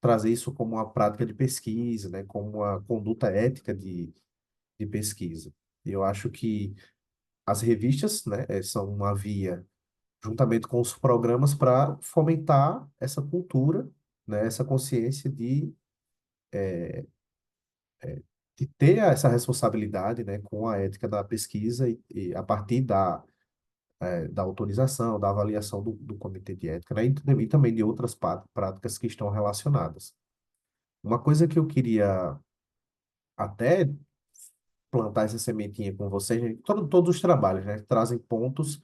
trazer isso como uma prática de pesquisa, né? Como uma conduta ética de pesquisa. Eu acho que as revistas, né, são uma via, juntamente com os programas, para fomentar essa cultura, né, essa consciência de ter essa responsabilidade, né, com a ética da pesquisa e a partir da autorização, da avaliação do comitê de ética, né, e também de outras práticas que estão relacionadas. Uma coisa que eu queria até plantar essa sementinha com vocês, né, todos os trabalhos, né, trazem pontos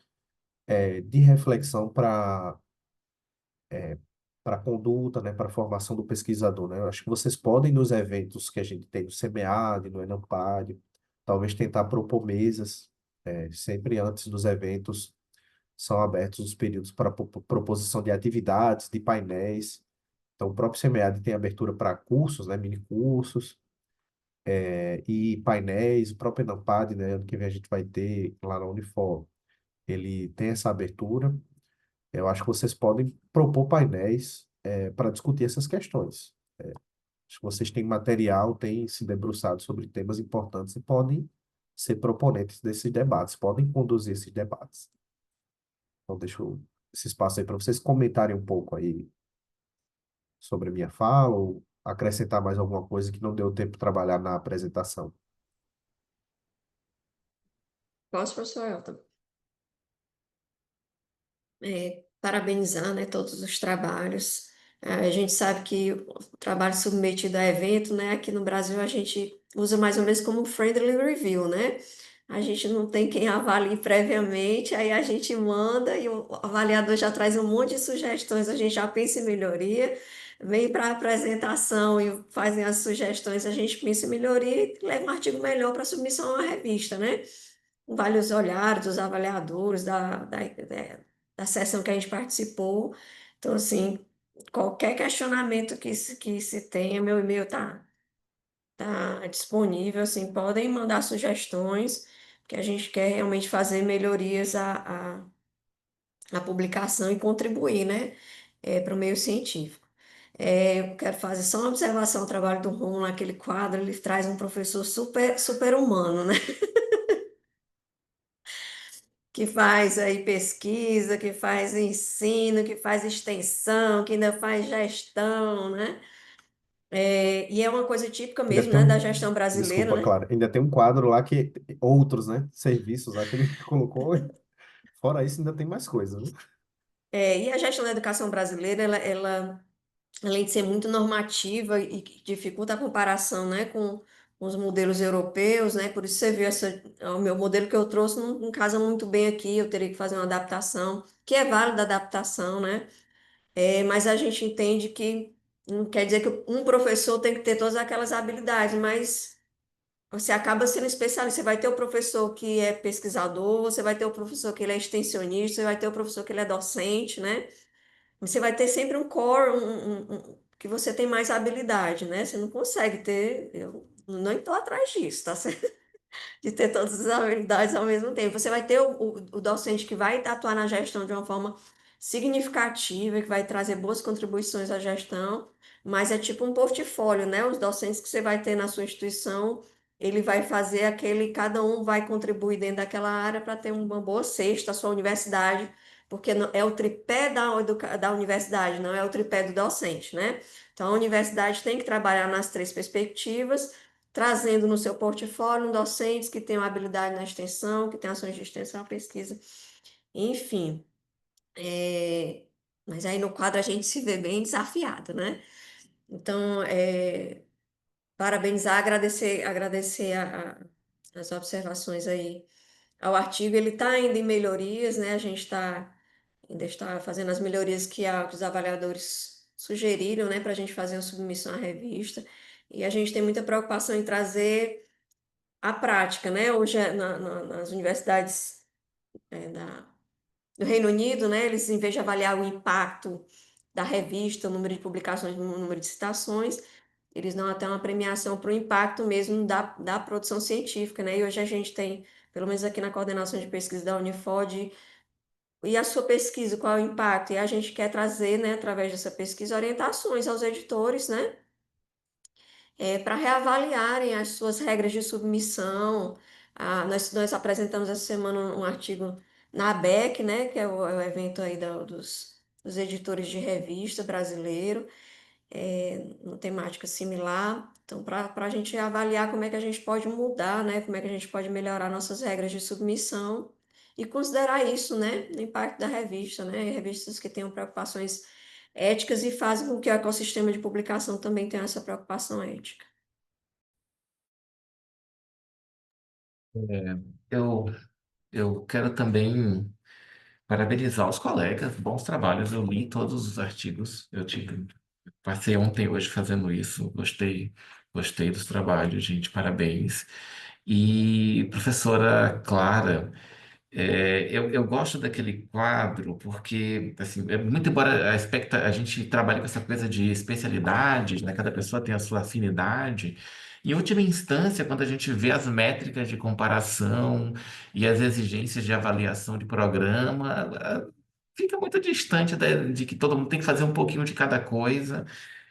de reflexão para a conduta, né, para a formação do pesquisador, né? Eu acho que vocês podem, nos eventos que a gente tem no SEMEAD, no ENAMPAD, talvez tentar propor mesas, sempre antes dos eventos são abertos os períodos para proposição de atividades, de painéis. Então, o próprio SEMEAD tem abertura para cursos, né, mini cursos, e painéis, o próprio ENAMPAD, né, ano que vem a gente vai ter lá na Unifor, ele tem essa abertura. Eu acho que vocês podem propor painéis para discutir essas questões. Acho que vocês têm material, têm se debruçado sobre temas importantes e podem ser proponentes desses debates, podem conduzir esses debates. Então, deixo esse espaço aí para vocês comentarem um pouco aí sobre a minha fala ou acrescentar mais alguma coisa que não deu tempo de trabalhar na apresentação. Posso, professor Elton? Parabenizar, né, todos os trabalhos. A gente sabe que o trabalho submetido a evento, né, aqui no Brasil a gente usa mais ou menos como friendly review, né? A gente não tem quem avalie previamente, aí a gente manda e o avaliador já traz um monte de sugestões, a gente já pensa em melhoria, vem para a apresentação e fazem as sugestões, a gente pensa em melhoria e leva um artigo melhor para submissão à revista, né? Vários olhares dos avaliadores, da sessão que a gente participou. Então, assim, qualquer questionamento que se tenha, meu e-mail tá disponível, assim, podem mandar sugestões, que a gente quer realmente fazer melhorias à publicação e contribuir, né, para o meio científico. Eu quero fazer só uma observação ao trabalho do Romulo naquele quadro, ele traz um professor super, super humano, né? Que faz aí pesquisa, que faz ensino, que faz extensão, que ainda faz gestão, né? E é uma coisa típica Ainda mesmo, tem né, da um, gestão brasileira, desculpa, né? claro, ainda tem um quadro lá que outros, né, serviços lá que ele colocou. Fora isso, ainda tem mais coisa, viu? E a gestão da educação brasileira, ela, além de ser muito normativa e que dificulta a comparação, né, com os modelos europeus, né? Por isso você viu o meu modelo que eu trouxe não casa muito bem aqui, eu teria que fazer uma adaptação, que é válida a adaptação, né? Mas a gente entende que não quer dizer que um professor tem que ter todas aquelas habilidades, mas você acaba sendo especialista. Você vai ter o professor que é pesquisador, você vai ter o professor que ele é extensionista, você vai ter o professor que ele é docente, né? Você vai ter sempre um core, que você tem mais habilidade, né? Você não consegue ter, eu não estou atrás disso, tá certo? De ter todas as habilidades ao mesmo tempo. Você vai ter o docente que vai atuar na gestão de uma forma significativa, que vai trazer boas contribuições à gestão, mas é tipo um portfólio, né? Os docentes que você vai ter na sua instituição, ele vai fazer aquele, cada um vai contribuir dentro daquela área para ter uma boa cesta, a sua universidade, porque é o tripé da universidade, não é o tripé do docente, né? Então, a universidade tem que trabalhar nas três perspectivas, trazendo no seu portfólio docentes que tenham habilidade na extensão, que tenham ações de extensão, pesquisa, enfim. É, mas aí no quadro a gente se vê bem desafiado, né? Então, parabenizar, agradecer as observações aí ao artigo. Ele está ainda em melhorias, né? A gente ainda está fazendo as melhorias que os avaliadores sugeriram, né? Para a gente fazer a submissão à revista. E a gente tem muita preocupação em trazer a prática, né? Hoje, nas universidades, do Reino Unido, né? Eles, em vez de avaliar o impacto da revista, o número de publicações, o número de citações, eles dão até uma premiação para o impacto mesmo da produção científica, né? E hoje a gente tem, pelo menos aqui na coordenação de pesquisa da Unifod, e a sua pesquisa, qual é o impacto? E a gente quer trazer, né, através dessa pesquisa, orientações aos editores, né? Para reavaliarem as suas regras de submissão. Nós apresentamos essa semana um artigo na ABEC, né, que é o evento aí dos editores de revista brasileiro, uma temática similar. Então, para a gente avaliar como é que a gente pode mudar, né, como é que a gente pode melhorar nossas regras de submissão e considerar isso, né, no impacto da revista, né, revistas que tenham preocupações éticas e fazem com que o ecossistema de publicação também tenha essa preocupação ética. Eu, eu quero também parabenizar os colegas, bons trabalhos. Eu li todos os artigos, passei ontem e hoje fazendo isso, gostei dos trabalhos, gente, parabéns. E professora Clara, eu gosto daquele quadro porque, assim, muito embora a gente trabalhe com essa coisa de especialidades, né? Cada pessoa tem a sua afinidade. Em última instância, quando a gente vê as métricas de comparação e as exigências de avaliação de programa, fica muito distante de que todo mundo tem que fazer um pouquinho de cada coisa.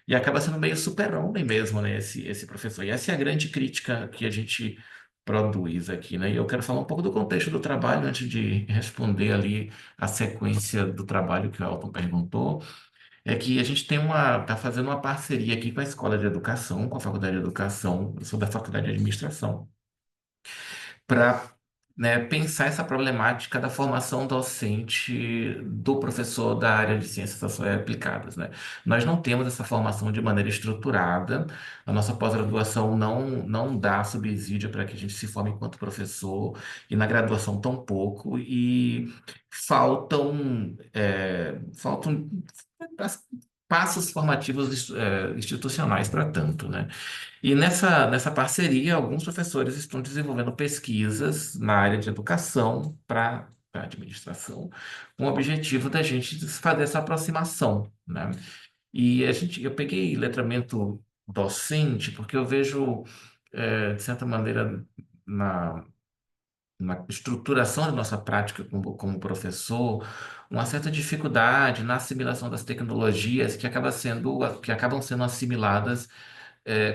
E acaba sendo meio super-homem mesmo, né, esse professor. E essa é a grande crítica que a gente produz aqui, né? E eu quero falar um pouco do contexto do trabalho antes de responder ali a sequência do trabalho que o Elton perguntou. É que a gente tá fazendo uma parceria aqui com a Escola de Educação, com a Faculdade de Educação, eu sou da Faculdade de Administração, para pensar essa problemática da formação docente do professor da área de ciências sociais aplicadas, né? Nós não temos essa formação de maneira estruturada, a nossa pós-graduação não dá subsídio para que a gente se forme enquanto professor, e na graduação tão pouco, e faltam passos formativos institucionais para tanto, né? E nessa parceria, alguns professores estão desenvolvendo pesquisas na área de educação para a administração, com o objetivo da gente fazer essa aproximação, né? E eu peguei letramento docente porque eu vejo, de certa maneira, na, na estruturação da nossa prática como professor, uma certa dificuldade na assimilação das tecnologias que acabam sendo assimiladas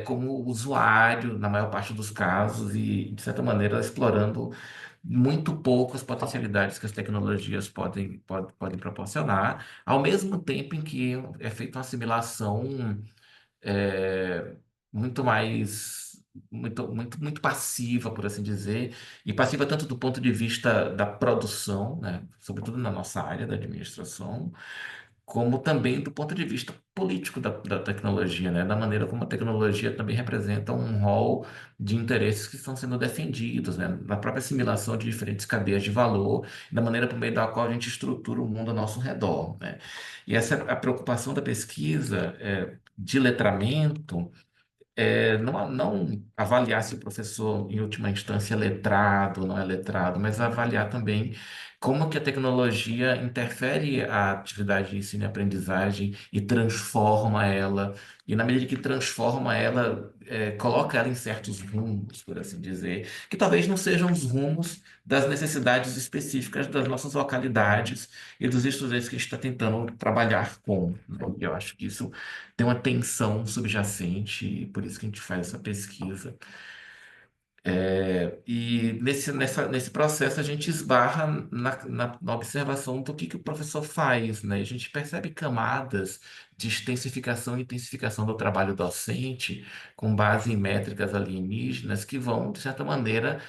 como usuário, na maior parte dos casos, e, de certa maneira, explorando muito pouco as potencialidades que as tecnologias podem proporcionar, ao mesmo tempo em que é feita uma assimilação é, muito mais. Muito passiva, por assim dizer, e passiva tanto do ponto de vista da produção, né, sobretudo na nossa área da administração, como também do ponto de vista político da tecnologia, né? Da maneira como a tecnologia também representa um rol de interesses que estão sendo defendidos, né? Na própria assimilação de diferentes cadeias de valor, da maneira por meio da qual a gente estrutura o mundo ao nosso redor, né? E essa é a preocupação da pesquisa de letramento, não avaliar se o professor, em última instância, é letrado ou não é letrado, mas avaliar também como que a tecnologia interfere a atividade de ensino e aprendizagem e transforma ela, e na medida que transforma ela, coloca ela em certos rumos, por assim dizer, que talvez não sejam os rumos das necessidades específicas das nossas localidades e dos estudantes que a gente está tentando trabalhar com, né? E eu acho que isso tem uma tensão subjacente, e por isso que a gente faz essa pesquisa. E nesse processo a gente esbarra na observação do que o professor faz, né? A gente percebe camadas de extensificação e intensificação do trabalho docente com base em métricas alienígenas que vão, de certa maneira,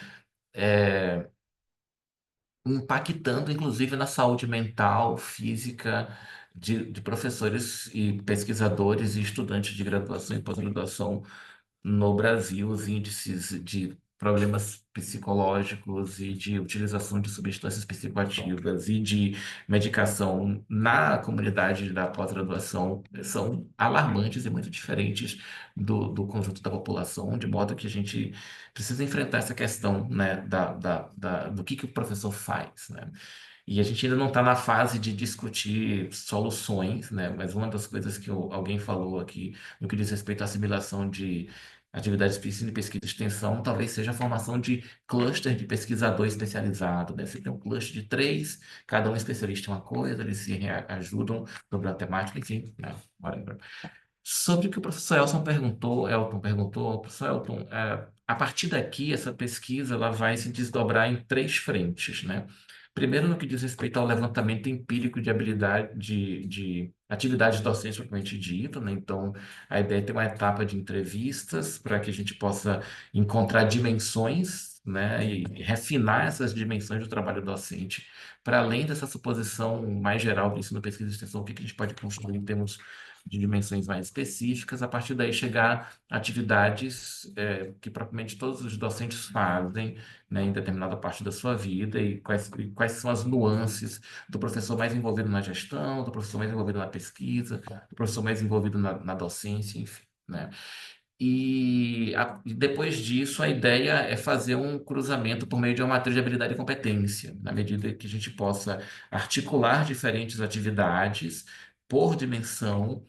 impactando inclusive na saúde mental, física de professores e pesquisadores e estudantes de graduação e pós-graduação no Brasil. Os índices de problemas psicológicos e de utilização de substâncias psicoativas e de medicação na comunidade da pós-graduação são alarmantes e muito diferentes do conjunto da população, de modo que a gente precisa enfrentar essa questão, né, do que o professor faz, né? E a gente ainda não está na fase de discutir soluções, né? Mas uma das coisas que alguém falou aqui no que diz respeito à assimilação de atividades de ensino, pesquisa e extensão, talvez seja a formação de cluster de pesquisador especializado, né? Você tem um cluster de três, cada um especialista em uma coisa, eles se ajudam sobre a temática, enfim, né? Whatever. Sobre o que o professor Elton perguntou, professor Elton, a partir daqui, essa pesquisa ela vai se desdobrar em três frentes, né? Primeiro, no que diz respeito ao levantamento empírico de habilidade, de atividades docentes propriamente dito, né? Então, a ideia é ter uma etapa de entrevistas para que a gente possa encontrar dimensões, né? E refinar essas dimensões do trabalho docente, para além dessa suposição mais geral do ensino, pesquisa e extensão, o que a gente pode construir em termos de dimensões mais específicas, a partir daí chegar a atividades que propriamente todos os docentes fazem, né, em determinada parte da sua vida, e quais são as nuances do professor mais envolvido na gestão, do professor mais envolvido na pesquisa, do professor mais envolvido na docência, enfim, né? E depois disso, a ideia é fazer um cruzamento por meio de uma matriz de habilidade e competência, na medida que a gente possa articular diferentes atividades por dimensão,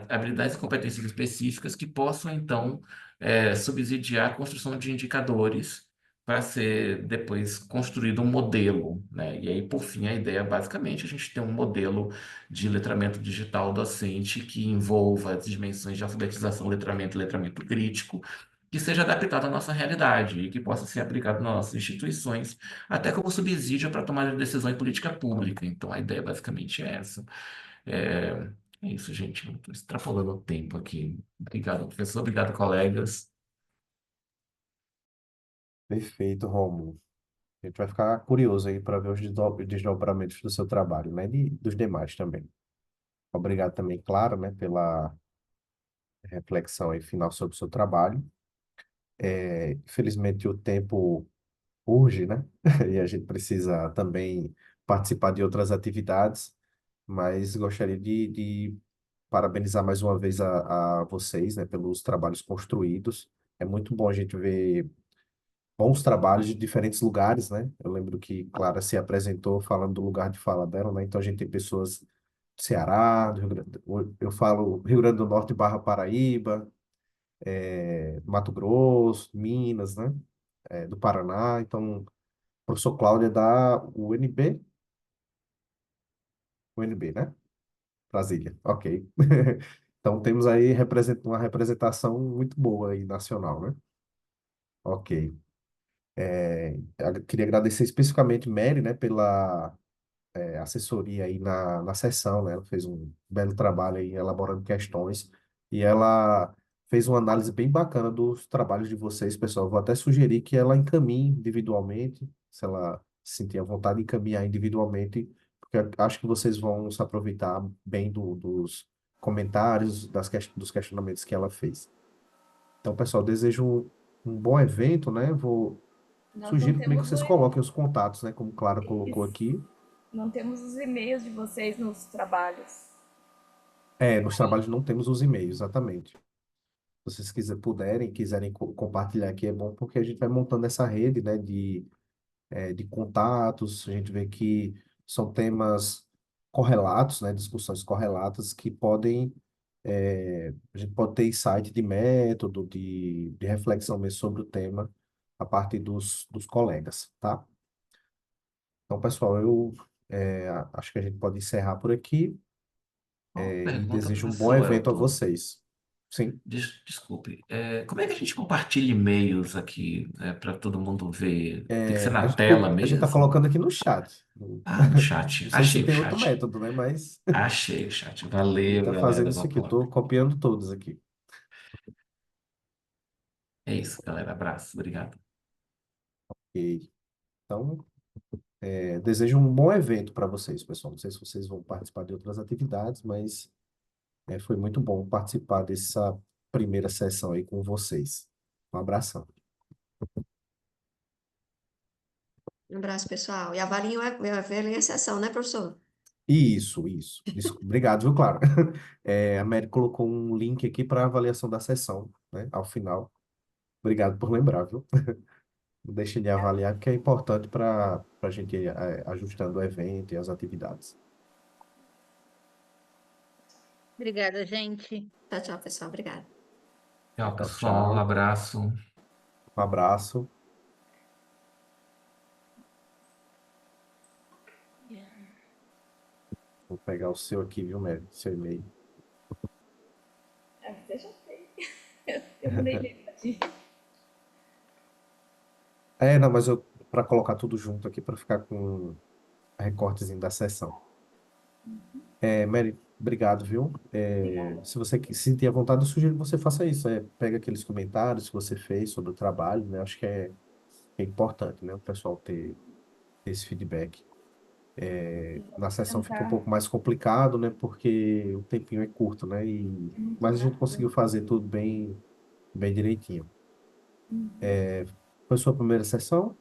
habilidades e competências específicas que possam, então, subsidiar a construção de indicadores para ser depois construído um modelo, né? E aí, por fim, a ideia, basicamente, é a gente ter um modelo de letramento digital docente que envolva as dimensões de alfabetização, letramento e letramento crítico, que seja adaptado à nossa realidade e que possa ser aplicado nas nossas instituições, até como subsídio para tomar decisão em política pública. Então, a ideia basicamente é essa. É, é isso, gente. Estou extrapolando o tempo aqui. Obrigado, professor. Obrigado, colegas. Perfeito, Romulo. A gente vai ficar curioso aí para ver os desdobramentos do seu trabalho, né? E dos demais também. Obrigado também, claro, né, pela reflexão aí final sobre o seu trabalho. Infelizmente o tempo urge, né? E a gente precisa também participar de outras atividades, mas gostaria de parabenizar mais uma vez a vocês, né, pelos trabalhos construídos. É muito bom a gente ver bons trabalhos de diferentes lugares, né? Eu lembro que Clara se apresentou falando do lugar de fala dela, né? Então a gente tem pessoas do Ceará, do Rio Grande, eu falo Rio Grande do Norte barra Paraíba, Mato Grosso, Minas, né? Do Paraná. Então, o professor Cláudio é da UNB, né? Brasília, ok. Então temos aí uma representação muito boa aí nacional, né? Ok. Eu queria agradecer especificamente Mary, né, pela assessoria aí na sessão, né? Ela fez um belo trabalho aí elaborando questões e ela fez uma análise bem bacana dos trabalhos de vocês, pessoal. Vou até sugerir que ela encaminhe individualmente, se ela sentir a vontade de encaminhar individualmente, porque eu acho que vocês vão se aproveitar bem dos comentários, dos questionamentos que ela fez. Então, pessoal, desejo um bom evento, né? Nós não Sugiro também que temos vocês coloquem os contatos, né? Como Clara colocou aqui. não temos os e-mails de vocês nos trabalhos. Nos trabalhos não temos os e-mails, exatamente. Se vocês quiserem compartilhar aqui, é bom porque a gente vai montando essa rede, né, de contatos, a gente vê que são temas correlatos, né, discussões correlatas que podem, a gente pode ter insight de método, de reflexão mesmo sobre o tema a partir dos colegas, tá? Então, pessoal, acho que a gente pode encerrar por aqui, Uma e pergunta, desejo um bom professor evento a Elton. vocês. Sim. Desculpe, como é que a gente compartilha e-mails aqui, para todo mundo ver? Tem que ser na tela A gente tá mesmo? colocando aqui no chat. Ah, no chat. Não sei se Achei o tem outro chat. método, né? Mas Achei o chat. a gente Valeu, tá galera fazendo do isso aqui. Tô apoio. copiando todos aqui. É isso, galera. Abraço. Obrigado. Ok. Então, desejo um bom evento para vocês, pessoal. Não sei se vocês vão participar de outras atividades, mas foi muito bom participar dessa primeira sessão aí com vocês. Um abração. Um abraço, pessoal. E avaliem a sessão, né, professor? Isso, isso. Obrigado, viu, Clara? A Mary colocou um link aqui para avaliação da sessão, né, ao final. Obrigado por lembrar, viu? Não deixe de avaliar, porque é importante para a gente ir ajustando o evento e as atividades. Obrigada, gente. Tchau, tchau, pessoal. Obrigada. Tchau, Tchau, pessoal. Um tchau. abraço. Um abraço. Vou pegar o seu aqui, viu, Mary? Seu e-mail. Você já fez. Eu mandei bem pra ti. Não, mas para colocar tudo junto aqui, para ficar com recortezinho da sessão. Mary, obrigado, viu? Se você sentir a vontade, eu sugiro que você faça isso. Pega aqueles comentários que você fez sobre o trabalho, né? Acho que é importante, né? O pessoal ter esse feedback. Na Vou sessão fica um tentar. pouco mais complicado, né? Porque o tempinho é curto, né? É muito Mas a gente rápido. conseguiu fazer tudo bem, bem direitinho. Foi sua primeira sessão?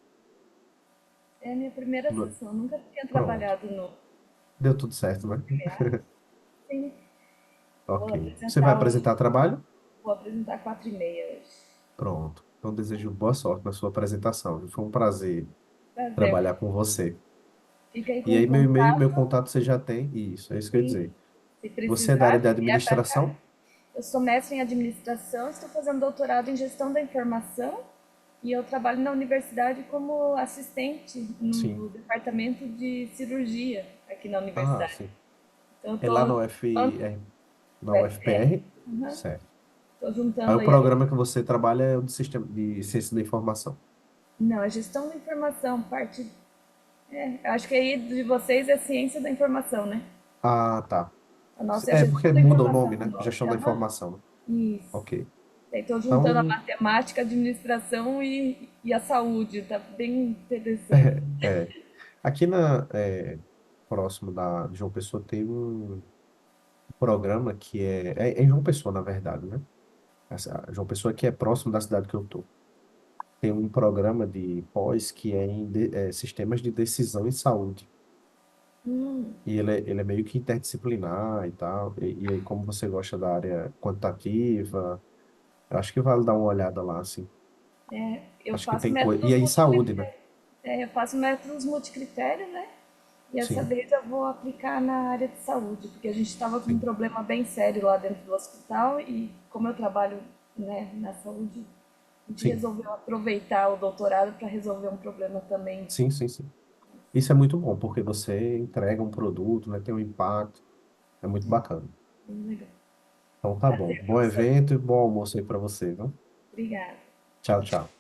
É a minha primeira No- sessão. Nunca tinha Pronto. trabalhado no Deu tudo certo, né? Sim. Vou Ok. Você vai apresentar hoje. apresentar trabalho? Vou apresentar 4h30 hoje. Pronto. Então, desejo boa sorte na sua apresentação. Foi um prazer Prazer. trabalhar com você. Fica aí E com aí, meu e-mail, meu contato. contato você já tem? Isso, é isso que eu ia E dizer. se Você é da área precisar, de se vier para cá. administração? Eu sou mestre em administração, estou fazendo doutorado em gestão da informação e eu trabalho na universidade como assistente no Sim. departamento de cirurgia aqui na Ah, universidade. sim. Então eu É lá estou na UFR, na UFR. UFPR? Certo. Estou Aí juntando o aí. programa que você trabalha é o de sistema de ciência da informação. Não, é gestão da informação, parte. Eu acho que aí de vocês é ciência da informação, né? Ah, tá. A nossa é É porque gestão da muda o informação nome, no né? nome. Gestão da Aham. informação, né? Isso. Ok. Estou juntando a Então, matemática, a administração e a saúde. Tá bem interessante. é, aqui próximo de João Pessoa tem um programa que é em João Pessoa, na verdade, né? João Pessoa que é próximo da cidade que eu tô. Tem um programa de pós que é em sistemas de decisão em saúde. E ele é meio que interdisciplinar e tal. E aí, como você gosta da área quantitativa, eu acho que vale dar uma olhada lá, assim. Eu Acho que faço tem coisa. E métodos aí, saúde, né? eu faço métodos multicritérios, né? E essa Sim, vez eu vou aplicar na área de saúde, porque a gente estava com um sim, problema bem sério lá dentro do hospital e como eu trabalho, né, na saúde, a gente sim, resolveu aproveitar o doutorado para resolver um problema também. sim, sim, sim. Isso é muito bom, porque você entrega um produto, né? Tem um impacto. É muito bacana. Bem legal. Então tá bom. Prazer, Bom professor. evento e bom almoço aí para você, viu? Obrigada. Tchau, tchau.